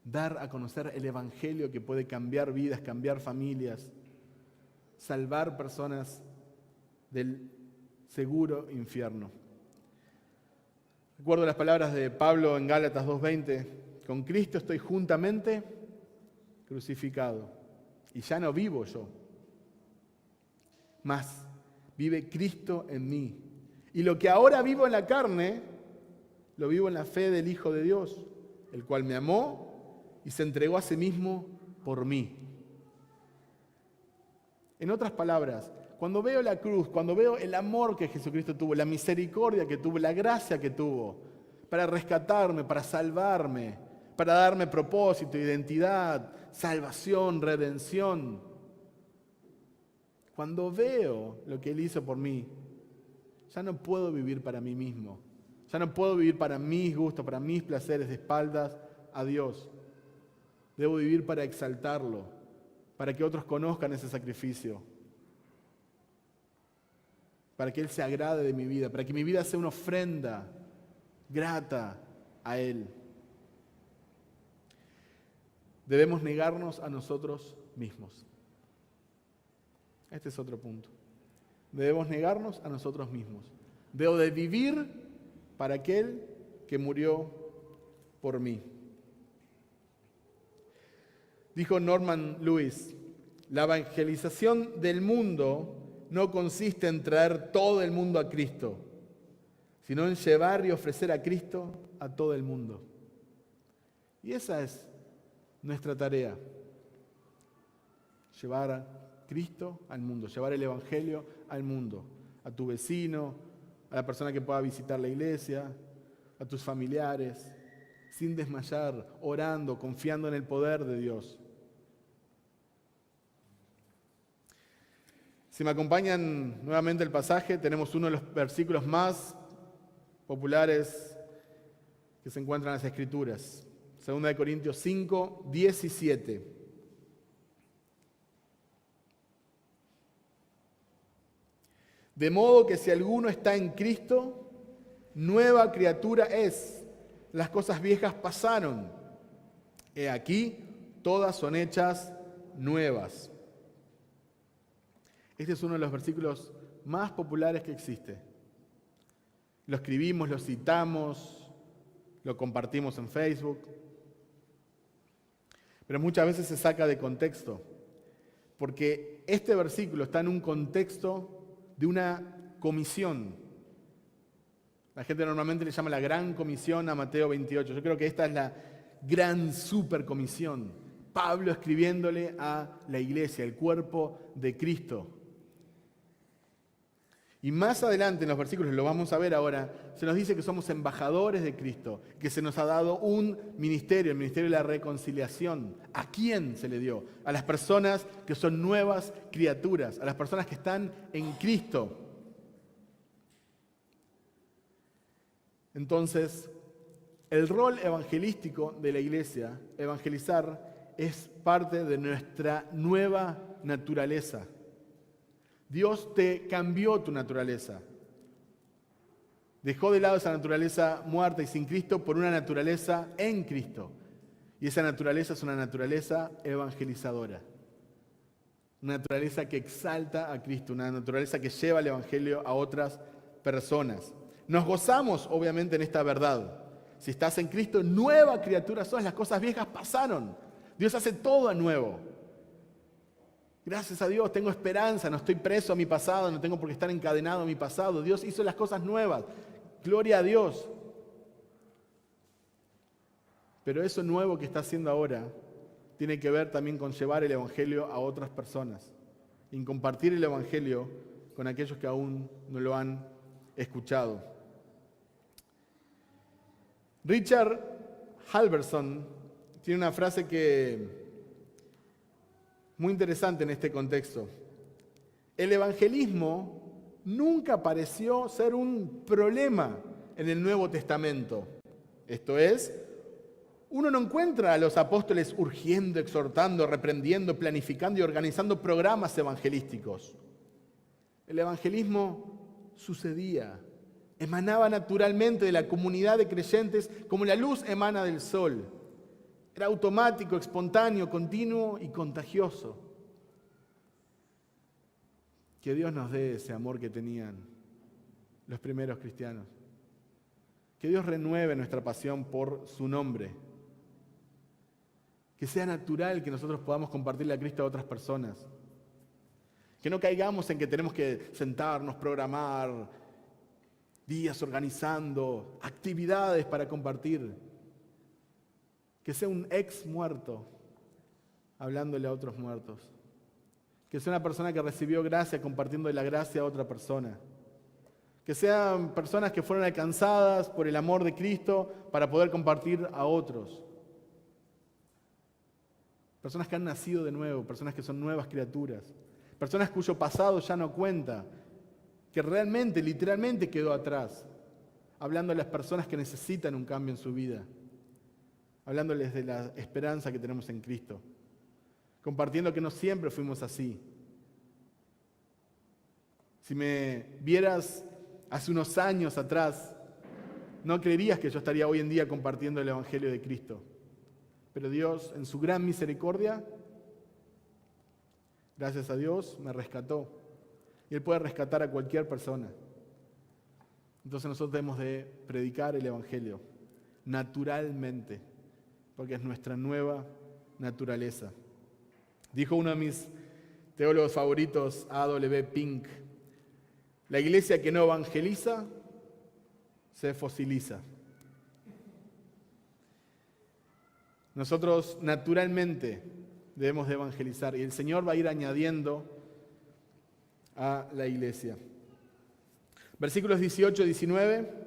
Dar a conocer el Evangelio que puede cambiar vidas, cambiar familias, salvar personas del seguro infierno. Recuerdo las palabras de Pablo en Gálatas 2:20. Con Cristo estoy juntamente crucificado. Y ya no vivo yo, mas vive Cristo en mí. Y lo que ahora vivo en la carne, lo vivo en la fe del Hijo de Dios, el cual me amó y se entregó a sí mismo por mí. En otras palabras, cuando veo la cruz, cuando veo el amor que Jesucristo tuvo, la misericordia que tuvo, la gracia que tuvo, para rescatarme, para salvarme, para darme propósito, identidad, salvación, redención. Cuando veo lo que Él hizo por mí, ya no puedo vivir para mí mismo. Ya no puedo vivir para mis gustos, para mis placeres, de espaldas a Dios. Debo vivir para exaltarlo, para que otros conozcan ese sacrificio, para que Él se agrade de mi vida, para que mi vida sea una ofrenda grata a Él. Debemos negarnos a nosotros mismos. Este es otro punto. Debemos negarnos a nosotros mismos. Debo de vivir para aquel que murió por mí. Dijo Norman Lewis, la evangelización del mundo no consiste en traer todo el mundo a Cristo, sino en llevar y ofrecer a Cristo a todo el mundo. Y esa es nuestra tarea, llevar a Cristo al mundo, llevar el Evangelio al mundo, a tu vecino, a la persona que pueda visitar la iglesia, a tus familiares, sin desmayar, orando, confiando en el poder de Dios. Si me acompañan nuevamente el pasaje, tenemos uno de los versículos más populares que se encuentran en las Escrituras. 2 Corintios 5, 17. De modo que si alguno está en Cristo, nueva criatura es. Las cosas viejas pasaron. He aquí, todas son hechas nuevas. Este es uno de los versículos más populares que existe. Lo escribimos, lo citamos, lo compartimos en Facebook, pero muchas veces se saca de contexto, porque este versículo está en un contexto de una comisión. La gente normalmente le llama la gran comisión a Mateo 28. Yo creo que esta es la gran supercomisión. Pablo escribiéndole a la iglesia, el cuerpo de Cristo. Y más adelante en los versículos, lo vamos a ver ahora, se nos dice que somos embajadores de Cristo, que se nos ha dado un ministerio, el ministerio de la reconciliación. ¿A quién se le dio? A las personas que son nuevas criaturas, a las personas que están en Cristo. Entonces, el rol evangelístico de la iglesia, evangelizar, es parte de nuestra nueva naturaleza. Dios te cambió tu naturaleza. Dejó de lado esa naturaleza muerta y sin Cristo por una naturaleza en Cristo. Y esa naturaleza es una naturaleza evangelizadora. Una naturaleza que exalta a Cristo, una naturaleza que lleva el Evangelio a otras personas. Nos gozamos, obviamente, en esta verdad. Si estás en Cristo, nueva criatura sos, las cosas viejas pasaron. Dios hace todo a nuevo. Gracias a Dios, tengo esperanza, no estoy preso a mi pasado, no tengo por qué estar encadenado a mi pasado. Dios hizo las cosas nuevas. Gloria a Dios. Pero eso nuevo que está haciendo ahora tiene que ver también con llevar el Evangelio a otras personas. En compartir el Evangelio con aquellos que aún no lo han escuchado. Richard Halverson tiene una frase que muy interesante en este contexto. El evangelismo nunca pareció ser un problema en el Nuevo Testamento. Esto es, uno no encuentra a los apóstoles urgiendo, exhortando, reprendiendo, planificando y organizando programas evangelísticos. El evangelismo sucedía, emanaba naturalmente de la comunidad de creyentes como la luz emana del sol. Era automático, espontáneo, continuo y contagioso. Que Dios nos dé ese amor que tenían los primeros cristianos. Que Dios renueve nuestra pasión por su nombre. Que sea natural que nosotros podamos compartirle a Cristo a otras personas. Que no caigamos en que tenemos que sentarnos, programar días organizando actividades para compartir. Que sea un ex muerto hablándole a otros muertos. Que sea una persona que recibió gracia compartiendo la gracia a otra persona. Que sean personas que fueron alcanzadas por el amor de Cristo para poder compartir a otros. Personas que han nacido de nuevo, personas que son nuevas criaturas. Personas cuyo pasado ya no cuenta, que realmente, literalmente quedó atrás. Hablando a las personas que necesitan un cambio en su vida. Hablándoles de la esperanza que tenemos en Cristo. Compartiendo que no siempre fuimos así. Si me vieras hace unos años atrás, no creerías que yo estaría hoy en día compartiendo el Evangelio de Cristo. Pero Dios, en su gran misericordia, gracias a Dios, me rescató. Y Él puede rescatar a cualquier persona. Entonces nosotros debemos de predicar el Evangelio naturalmente, porque es nuestra nueva naturaleza. Dijo uno de mis teólogos favoritos, A.W. Pink, la iglesia que no evangeliza se fosiliza. Nosotros naturalmente debemos de evangelizar y el Señor va a ir añadiendo a la iglesia. Versículos 18 y 19.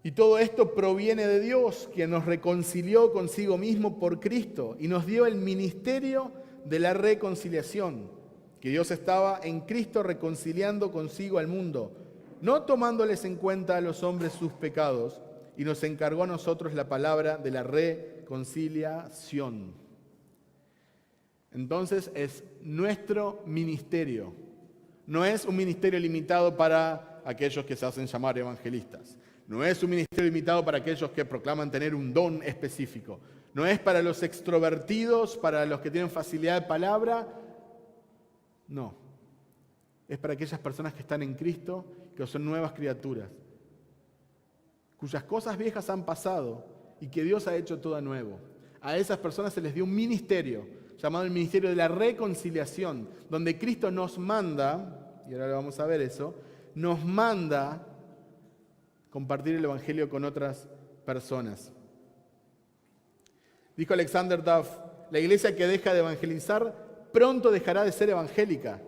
Y todo esto proviene de Dios, quien nos reconcilió consigo mismo por Cristo y nos dio el ministerio de la reconciliación, que Dios estaba en Cristo reconciliando consigo al mundo, no tomándoles en cuenta a los hombres sus pecados, y nos encargó a nosotros la palabra de la reconciliación. Entonces es nuestro ministerio, no es un ministerio limitado para aquellos que se hacen llamar evangelistas. No es un ministerio limitado para aquellos que proclaman tener un don específico. No es para los extrovertidos, para los que tienen facilidad de palabra. No. Es para aquellas personas que están en Cristo, que son nuevas criaturas, cuyas cosas viejas han pasado y que Dios ha hecho todo nuevo. A esas personas se les dio un ministerio, llamado el ministerio de la reconciliación, donde Cristo nos manda, y ahora lo vamos a ver eso, nos manda compartir el Evangelio con otras personas. Dijo Alexander Duff, la iglesia que deja de evangelizar pronto dejará de ser evangélica.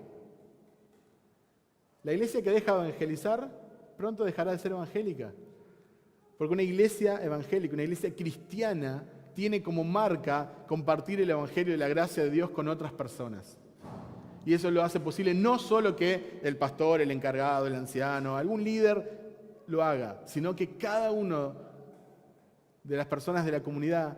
La iglesia que deja de evangelizar pronto dejará de ser evangélica. Porque una iglesia evangélica, una iglesia cristiana, tiene como marca compartir el Evangelio de la gracia de Dios con otras personas. Y eso lo hace posible no solo que el pastor, el encargado, el anciano, algún líder lo haga, sino que cada uno de las personas de la comunidad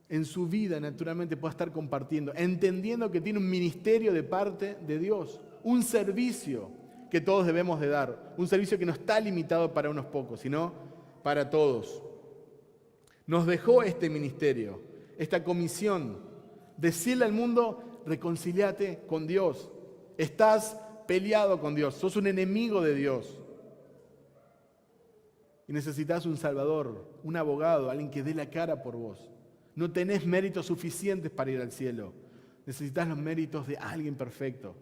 en su vida naturalmente pueda estar compartiendo, entendiendo que tiene un ministerio de parte de Dios, un servicio que todos debemos de dar, un servicio que no está limitado para unos pocos, sino para todos. Nos dejó este ministerio, esta comisión, decirle al mundo, reconcíliate con Dios, estás peleado con Dios, sos un enemigo de Dios. Y necesitas un salvador, un abogado, alguien que dé la cara por vos. No tenés méritos suficientes para ir al cielo. Necesitas los méritos de alguien perfecto.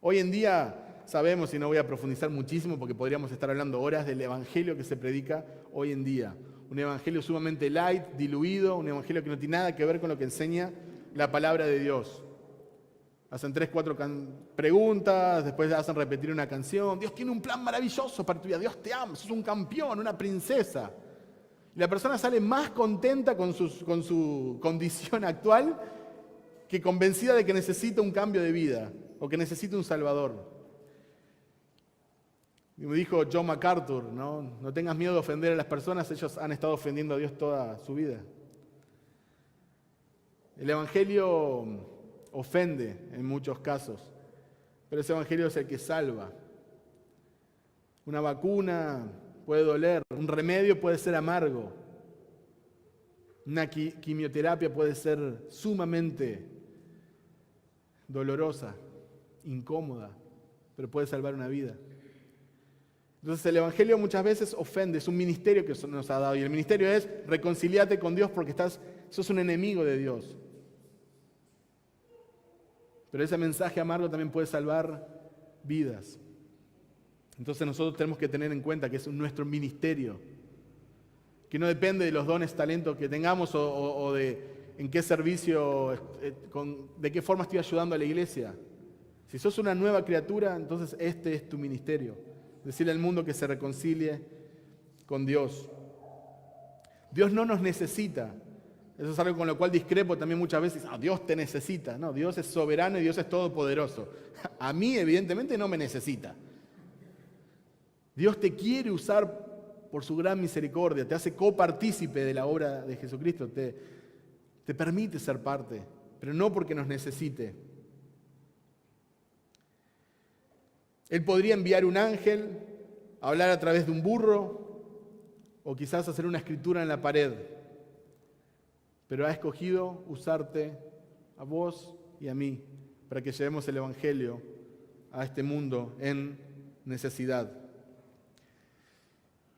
Hoy en día sabemos, y no voy a profundizar muchísimo porque podríamos estar hablando horas del evangelio que se predica hoy en día. Un evangelio sumamente light, diluido, un evangelio que no tiene nada que ver con lo que enseña la palabra de Dios. Hacen 3, 4 preguntas, después hacen repetir una canción. Dios tiene un plan maravilloso para tu vida. Dios te ama, sos un campeón, una princesa. Y la persona sale más contenta con su condición actual que convencida de que necesita un cambio de vida o que necesita un salvador. Y me dijo John MacArthur, no tengas miedo de ofender a las personas, ellos han estado ofendiendo a Dios toda su vida. El Evangelio ofende en muchos casos, pero ese Evangelio es el que salva. Una vacuna puede doler, un remedio puede ser amargo, una quimioterapia puede ser sumamente dolorosa, incómoda, pero puede salvar una vida. Entonces el Evangelio muchas veces ofende, es un ministerio que nos ha dado, y el ministerio es reconciliate con Dios porque sos un enemigo de Dios. Pero ese mensaje amargo también puede salvar vidas. Entonces nosotros tenemos que tener en cuenta que es nuestro ministerio, que no depende de los dones, talentos que tengamos o de en qué servicio, de qué forma estoy ayudando a la iglesia. Si sos una nueva criatura, entonces este es tu ministerio. Decirle al mundo que se reconcilie con Dios. Dios no nos necesita. Eso es algo con lo cual discrepo también muchas veces. Dios te necesita. No, Dios es soberano y Dios es todopoderoso. A mí, evidentemente, no me necesita. Dios te quiere usar por su gran misericordia, te hace copartícipe de la obra de Jesucristo, te permite ser parte, pero no porque nos necesite. Él podría enviar un ángel, hablar a través de un burro, o quizás hacer una escritura en la pared, pero ha escogido usarte a vos y a mí para que llevemos el Evangelio a este mundo en necesidad.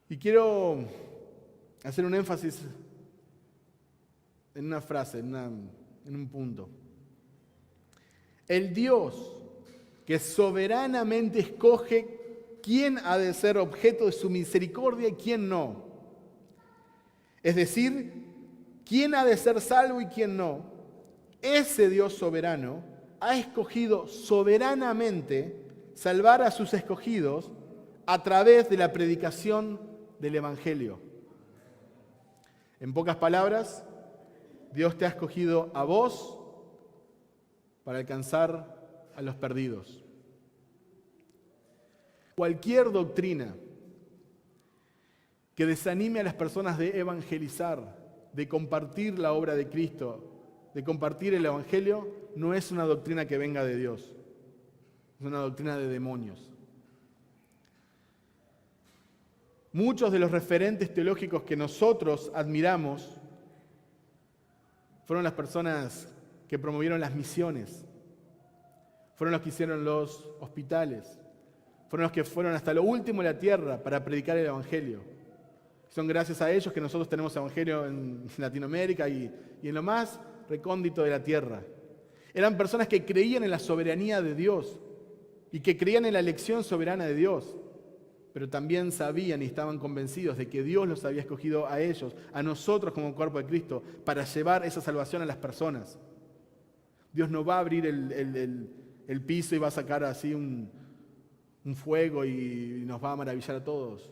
Y quiero hacer un énfasis en una frase, en un punto. El Dios que soberanamente escoge quién ha de ser objeto de su misericordia y quién no. Es decir, quién ha de ser salvo y quién no. Ese Dios soberano ha escogido soberanamente salvar a sus escogidos a través de la predicación del Evangelio. En pocas palabras, Dios te ha escogido a vos para alcanzar a los perdidos. Cualquier doctrina que desanime a las personas de evangelizar, de compartir la obra de Cristo, de compartir el Evangelio, no es una doctrina que venga de Dios, es una doctrina de demonios. Muchos de los referentes teológicos que nosotros admiramos fueron las personas que promovieron las misiones, fueron los que hicieron los hospitales, fueron los que fueron hasta lo último de la tierra para predicar el Evangelio. Son gracias a ellos que nosotros tenemos Evangelio en Latinoamérica y en lo más recóndito de la tierra. Eran personas que creían en la soberanía de Dios y que creían en la elección soberana de Dios, pero también sabían y estaban convencidos de que Dios los había escogido a ellos, a nosotros como cuerpo de Cristo, para llevar esa salvación a las personas. Dios no va a abrir el piso y va a sacar así un fuego y nos va a maravillar a todos.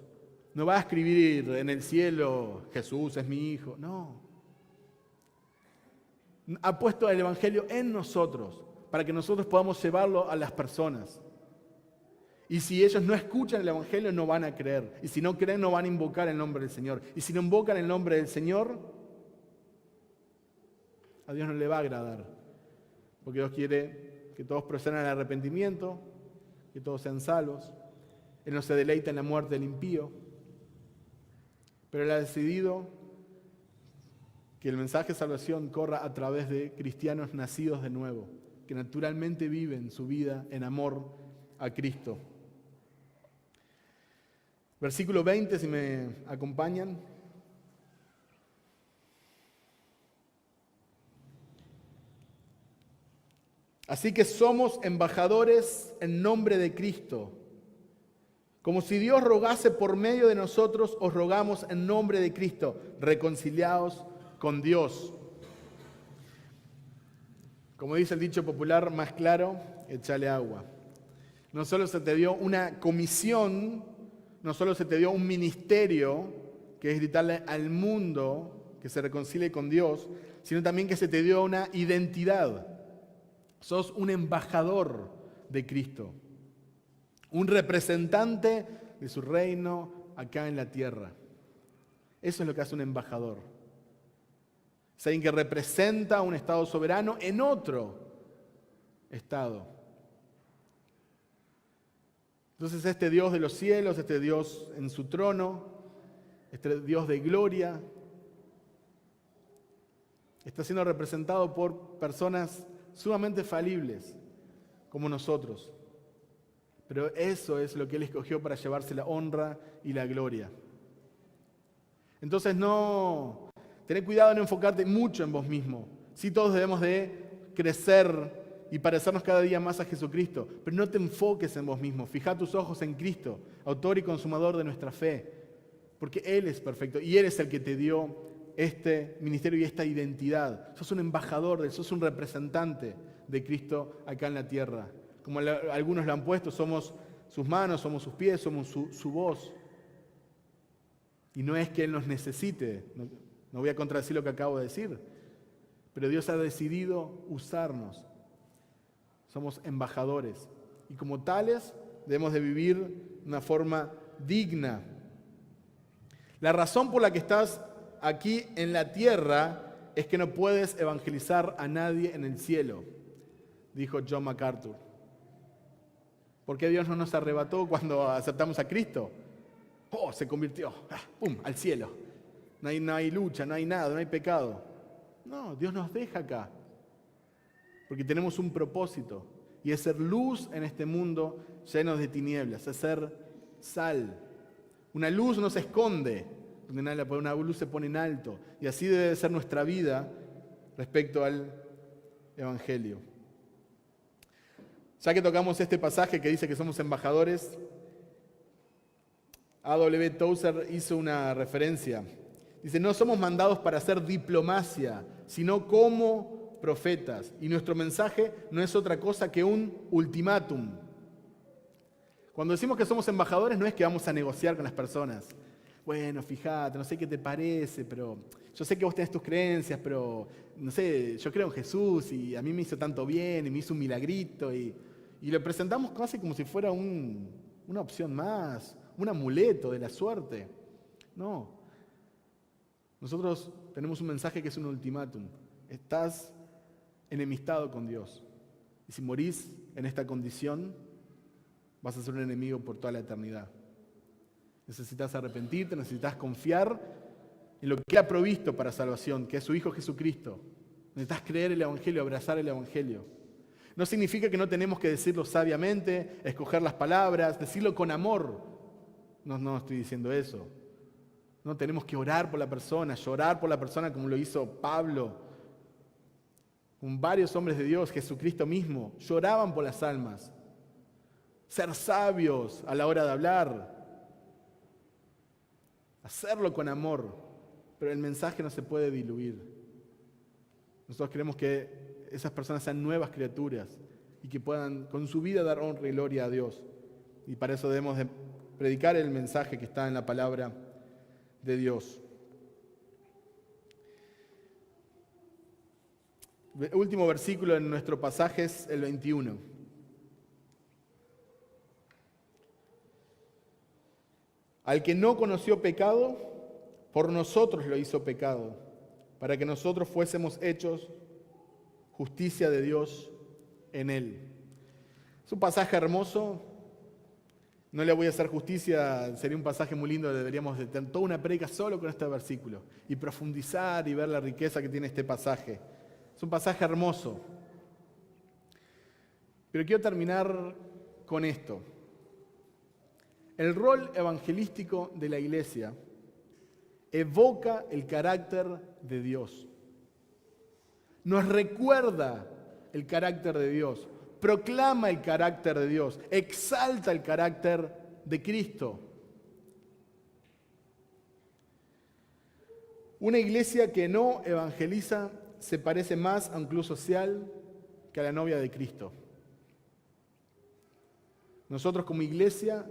No va a escribir en el cielo, Jesús es mi hijo. No. Ha puesto el Evangelio en nosotros para que nosotros podamos llevarlo a las personas. Y si ellos no escuchan el Evangelio, no van a creer. Y si no creen, no van a invocar el nombre del Señor. Y si no invocan el nombre del Señor, a Dios no le va a agradar. Porque Dios quiere que todos procedan al arrepentimiento, que todos sean salvos. Él no se deleita en la muerte del impío. Pero Él ha decidido que el mensaje de salvación corra a través de cristianos nacidos de nuevo, que naturalmente viven su vida en amor a Cristo. Versículo 20, si me acompañan. Así que somos embajadores en nombre de Cristo. Como si Dios rogase por medio de nosotros, os rogamos en nombre de Cristo, reconciliaos con Dios. Como dice el dicho popular, más claro, échale agua. No solo se te dio una comisión, no solo se te dio un ministerio, que es gritarle al mundo que se reconcilie con Dios, sino también que se te dio una identidad. Sos un embajador de Cristo, un representante de su reino acá en la tierra. Eso es lo que hace un embajador. Es alguien que representa un estado soberano en otro estado. Entonces este Dios de los cielos, este Dios en su trono, este Dios de gloria, está siendo representado por personas sumamente falibles como nosotros. Pero eso es lo que Él escogió para llevarse la honra y la gloria. Entonces tened cuidado de no enfocarte mucho en vos mismo. Sí, todos debemos de crecer y parecernos cada día más a Jesucristo, pero no te enfoques en vos mismo. Fija tus ojos en Cristo, autor y consumador de nuestra fe, porque Él es perfecto y Él es el que te dio este ministerio y esta identidad. Sos un embajador, sos un representante de Cristo acá en la tierra. Como algunos lo han puesto, somos sus manos, somos sus pies, somos su voz. Y no es que Él nos necesite, no voy a contradecir lo que acabo de decir, pero Dios ha decidido usarnos. Somos embajadores y como tales debemos de vivir de una forma digna. La razón por la que estás aquí en la tierra es que no puedes evangelizar a nadie en el cielo, dijo John MacArthur. ¿Por qué Dios no nos arrebató cuando aceptamos a Cristo? ¡Oh! Se convirtió, ¡pum!, al cielo. No hay lucha, no hay nada, no hay pecado. No, Dios nos deja acá. Porque tenemos un propósito. Y es ser luz en este mundo lleno de tinieblas. Es ser sal. Una luz no se esconde. Una luz se pone en alto. Y así debe ser nuestra vida respecto al Evangelio. Ya que tocamos este pasaje que dice que somos embajadores, A.W. Tozer hizo una referencia. Dice, no somos mandados para hacer diplomacia, sino como profetas. Y nuestro mensaje no es otra cosa que un ultimátum. Cuando decimos que somos embajadores, no es que vamos a negociar con las personas. Bueno, fíjate, no sé qué te parece, pero yo sé que vos tenés tus creencias, pero no sé, yo creo en Jesús y a mí me hizo tanto bien y me hizo un milagrito. Y lo presentamos casi como si fuera una opción más, un amuleto de la suerte. No. Nosotros tenemos un mensaje que es un ultimátum. Estás enemistado con Dios. Y si morís en esta condición, vas a ser un enemigo por toda la eternidad. Necesitas arrepentirte, necesitas confiar en lo que Él ha provisto para salvación, que es su Hijo Jesucristo. Necesitas creer el Evangelio, abrazar el Evangelio. No significa que no tenemos que decirlo sabiamente, escoger las palabras, decirlo con amor. No estoy diciendo eso. No, tenemos que orar por la persona, llorar por la persona como lo hizo Pablo. Con varios hombres de Dios, Jesucristo mismo, lloraban por las almas. Ser sabios a la hora de hablar. Hacerlo con amor. Pero el mensaje no se puede diluir. Nosotros queremos que esas personas sean nuevas criaturas y que puedan con su vida dar honra y gloria a Dios. Y para eso debemos de predicar el mensaje que está en la palabra de Dios. El último versículo en nuestro pasaje es el 21. Al que no conoció pecado, por nosotros lo hizo pecado, para que nosotros fuésemos hechos justicia de Dios en él. Es un pasaje hermoso. No le voy a hacer justicia, sería un pasaje muy lindo, deberíamos de tener toda una prédica solo con este versículo y profundizar y ver la riqueza que tiene este pasaje. Es un pasaje hermoso. Pero quiero terminar con esto. El rol evangelístico de la iglesia evoca el carácter de Dios. Nos recuerda el carácter de Dios. Proclama el carácter de Dios, exalta el carácter de Cristo. Una iglesia que no evangeliza se parece más a un club social que a la novia de Cristo. Nosotros como iglesia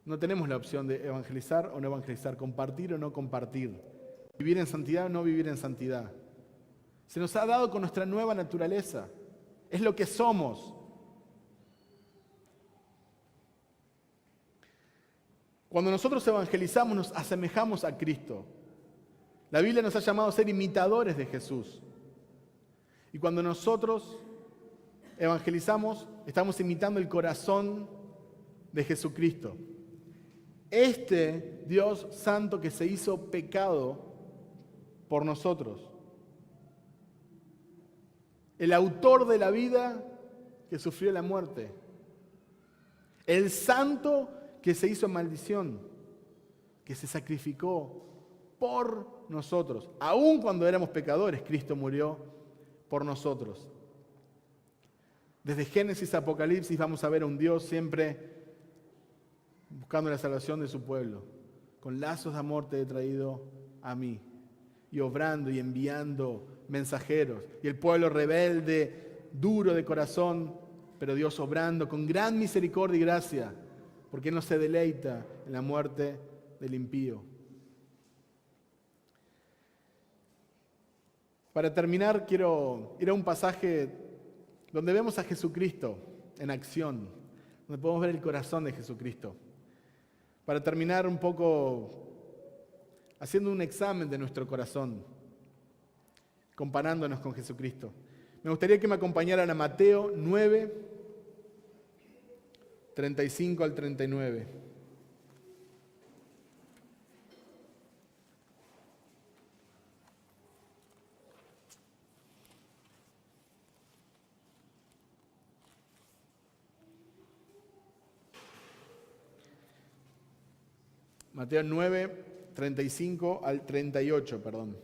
no tenemos la opción de evangelizar o no evangelizar, compartir o no compartir, vivir en santidad o no vivir en santidad. Se nos ha dado con nuestra nueva naturaleza. Es lo que somos. Cuando nosotros evangelizamos, nos asemejamos a Cristo. La Biblia nos ha llamado a ser imitadores de Jesús. Y cuando nosotros evangelizamos, estamos imitando el corazón de Jesucristo. Este Dios santo que se hizo pecado por nosotros. El autor de la vida que sufrió la muerte. El santo que se hizo maldición, que se sacrificó por nosotros. Aun cuando éramos pecadores, Cristo murió por nosotros. Desde Génesis a Apocalipsis vamos a ver a un Dios siempre buscando la salvación de su pueblo. Con lazos de amor te he traído a mí. Y obrando y enviando mensajeros. Y el pueblo rebelde, duro de corazón, pero Dios obrando con gran misericordia y gracia, porque no se deleita en la muerte del impío. Para terminar, quiero ir a un pasaje donde vemos a Jesucristo en acción, donde podemos ver el corazón de Jesucristo. Para terminar un poco haciendo un examen de nuestro corazón, comparándonos con Jesucristo. Me gustaría que me acompañaran a Mateo 9, 35 al 39. Mateo 9, 35 al 38, perdón.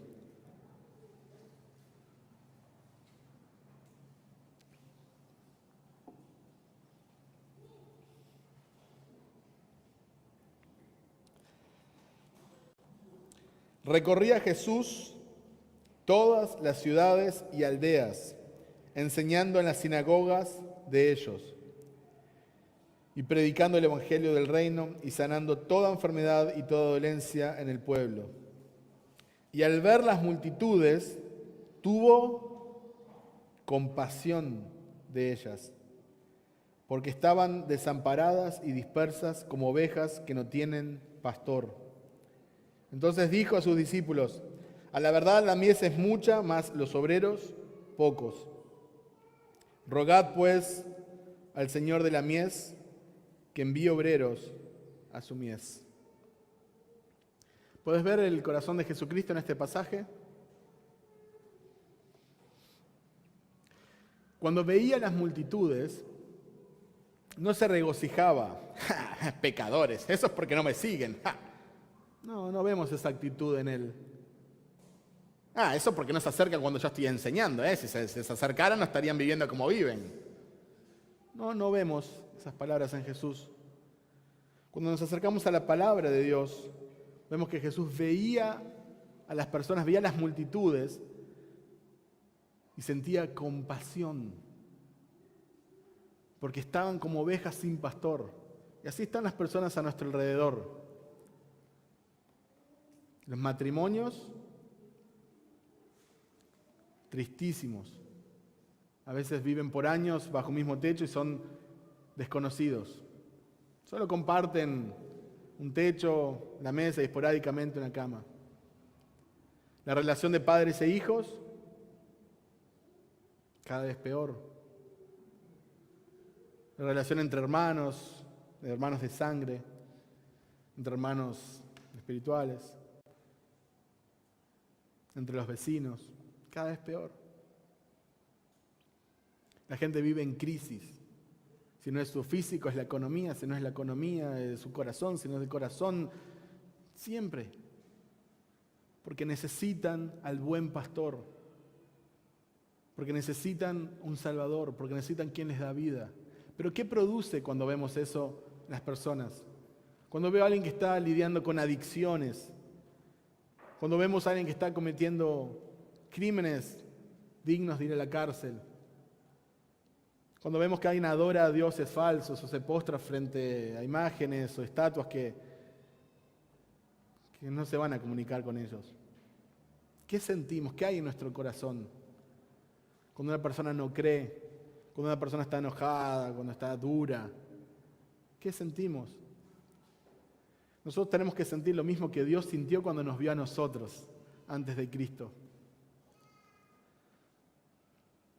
Recorría Jesús todas las ciudades y aldeas, enseñando en las sinagogas de ellos y predicando el evangelio del reino y sanando toda enfermedad y toda dolencia en el pueblo. Y al ver las multitudes, tuvo compasión de ellas, porque estaban desamparadas y dispersas como ovejas que no tienen pastor. Entonces dijo a sus discípulos: a la verdad la mies es mucha, mas los obreros pocos. Rogad pues al Señor de la mies que envíe obreros a su mies. ¿Puedes ver el corazón de Jesucristo en este pasaje? Cuando veía las multitudes, no se regocijaba. ¡Ja! Pecadores, eso es porque no me siguen. ¡Ja! No vemos esa actitud en él. Eso porque no se acercan cuando yo estoy enseñando. Si se acercaran no estarían viviendo como viven. No vemos esas palabras en Jesús. Cuando nos acercamos a la palabra de Dios, vemos que Jesús veía a las personas, veía a las multitudes y sentía compasión, porque estaban como ovejas sin pastor. Y así están las personas a nuestro alrededor. Los matrimonios, tristísimos. A veces viven por años bajo un mismo techo y son desconocidos. Solo comparten un techo, la mesa y esporádicamente una cama. La relación de padres e hijos, cada vez peor. La relación entre hermanos de sangre, entre hermanos espirituales, entre los vecinos, cada vez peor. La gente vive en crisis. Si no es su físico, es la economía. Si no es la economía, es su corazón. Si no es el corazón, siempre. Porque necesitan al buen pastor. Porque necesitan un salvador. Porque necesitan quien les da vida. Pero ¿qué produce cuando vemos eso en las personas? Cuando veo a alguien que está lidiando con adicciones. Cuando vemos a alguien que está cometiendo crímenes dignos de ir a la cárcel. Cuando vemos que alguien adora a dioses falsos o se postra frente a imágenes o estatuas que no se van a comunicar con ellos. ¿Qué sentimos? ¿Qué hay en nuestro corazón? Cuando una persona no cree, cuando una persona está enojada, cuando está dura, ¿qué sentimos? Nosotros tenemos que sentir lo mismo que Dios sintió cuando nos vio a nosotros antes de Cristo.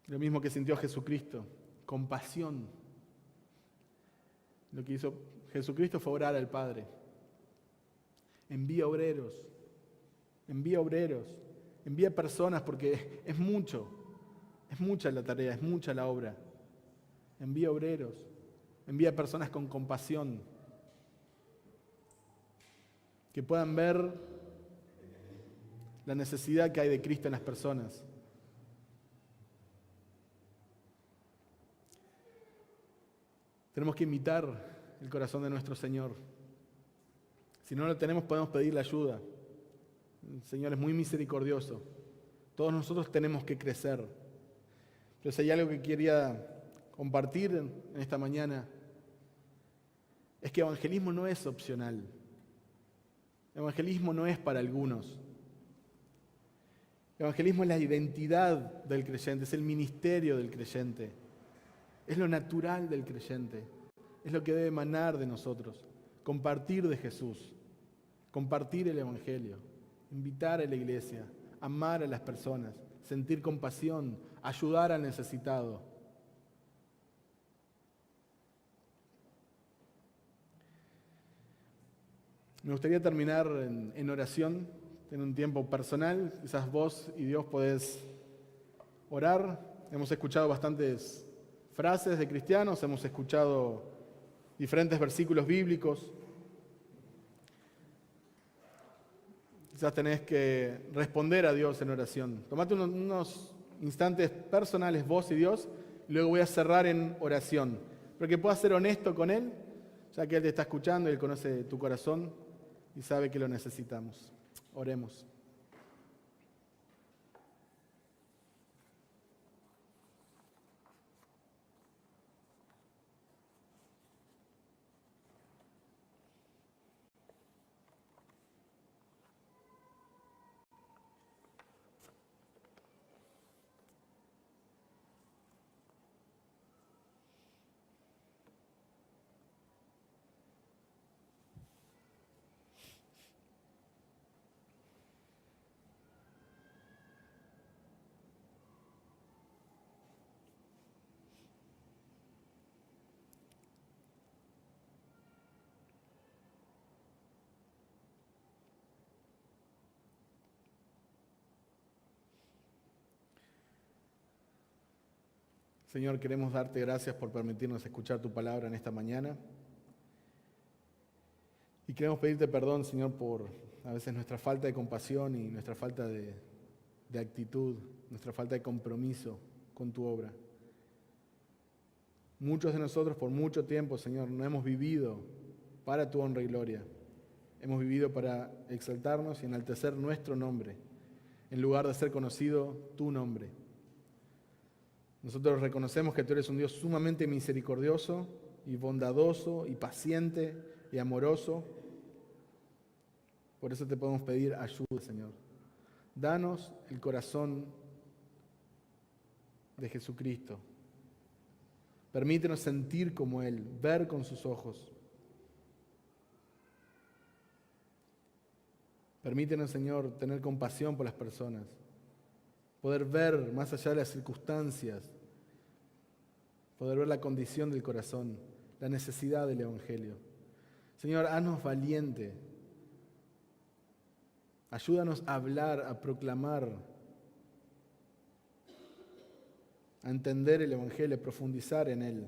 Lo mismo que sintió Jesucristo, compasión. Lo que hizo Jesucristo fue orar al Padre. Envía obreros, envía personas porque es mucha la tarea, es mucha la obra. Envía obreros, envía personas con compasión, que puedan ver la necesidad que hay de Cristo en las personas. Tenemos que imitar el corazón de nuestro Señor. Si no lo tenemos, podemos pedirle ayuda. El Señor es muy misericordioso. Todos nosotros tenemos que crecer. Pero si hay algo que quería compartir en esta mañana, es que evangelismo no es opcional. Evangelismo no es para algunos. Evangelismo es la identidad del creyente, es el ministerio del creyente. Es lo natural del creyente. Es lo que debe emanar de nosotros. Compartir de Jesús. Compartir el Evangelio. Invitar a la iglesia. Amar a las personas. Sentir compasión. Ayudar al necesitado. Me gustaría terminar en oración. En un tiempo personal. Quizás vos y Dios podés orar. Hemos escuchado bastantes frases de cristianos, hemos escuchado diferentes versículos bíblicos. Quizás tenés que responder a Dios en oración. Tomate unos instantes personales vos y Dios, y luego voy a cerrar en oración. Pero que puedas ser honesto con Él, ya que Él te está escuchando y Él conoce tu corazón y sabe que lo necesitamos. Oremos. Señor, queremos darte gracias por permitirnos escuchar tu palabra en esta mañana. Y queremos pedirte perdón, Señor, por a veces nuestra falta de compasión y nuestra falta de actitud, nuestra falta de compromiso con tu obra. Muchos de nosotros por mucho tiempo, Señor, no hemos vivido para tu honra y gloria. Hemos vivido para exaltarnos y enaltecer nuestro nombre, en lugar de ser conocido tu nombre. Nosotros reconocemos que tú eres un Dios sumamente misericordioso y bondadoso y paciente y amoroso. Por eso te podemos pedir ayuda, Señor. Danos el corazón de Jesucristo. Permítenos sentir como Él, ver con sus ojos. Permítenos, Señor, tener compasión por las personas. Poder ver más allá de las circunstancias. Poder ver la condición del corazón, la necesidad del Evangelio. Señor, haznos valiente. Ayúdanos a hablar, a proclamar, a entender el Evangelio, a profundizar en él.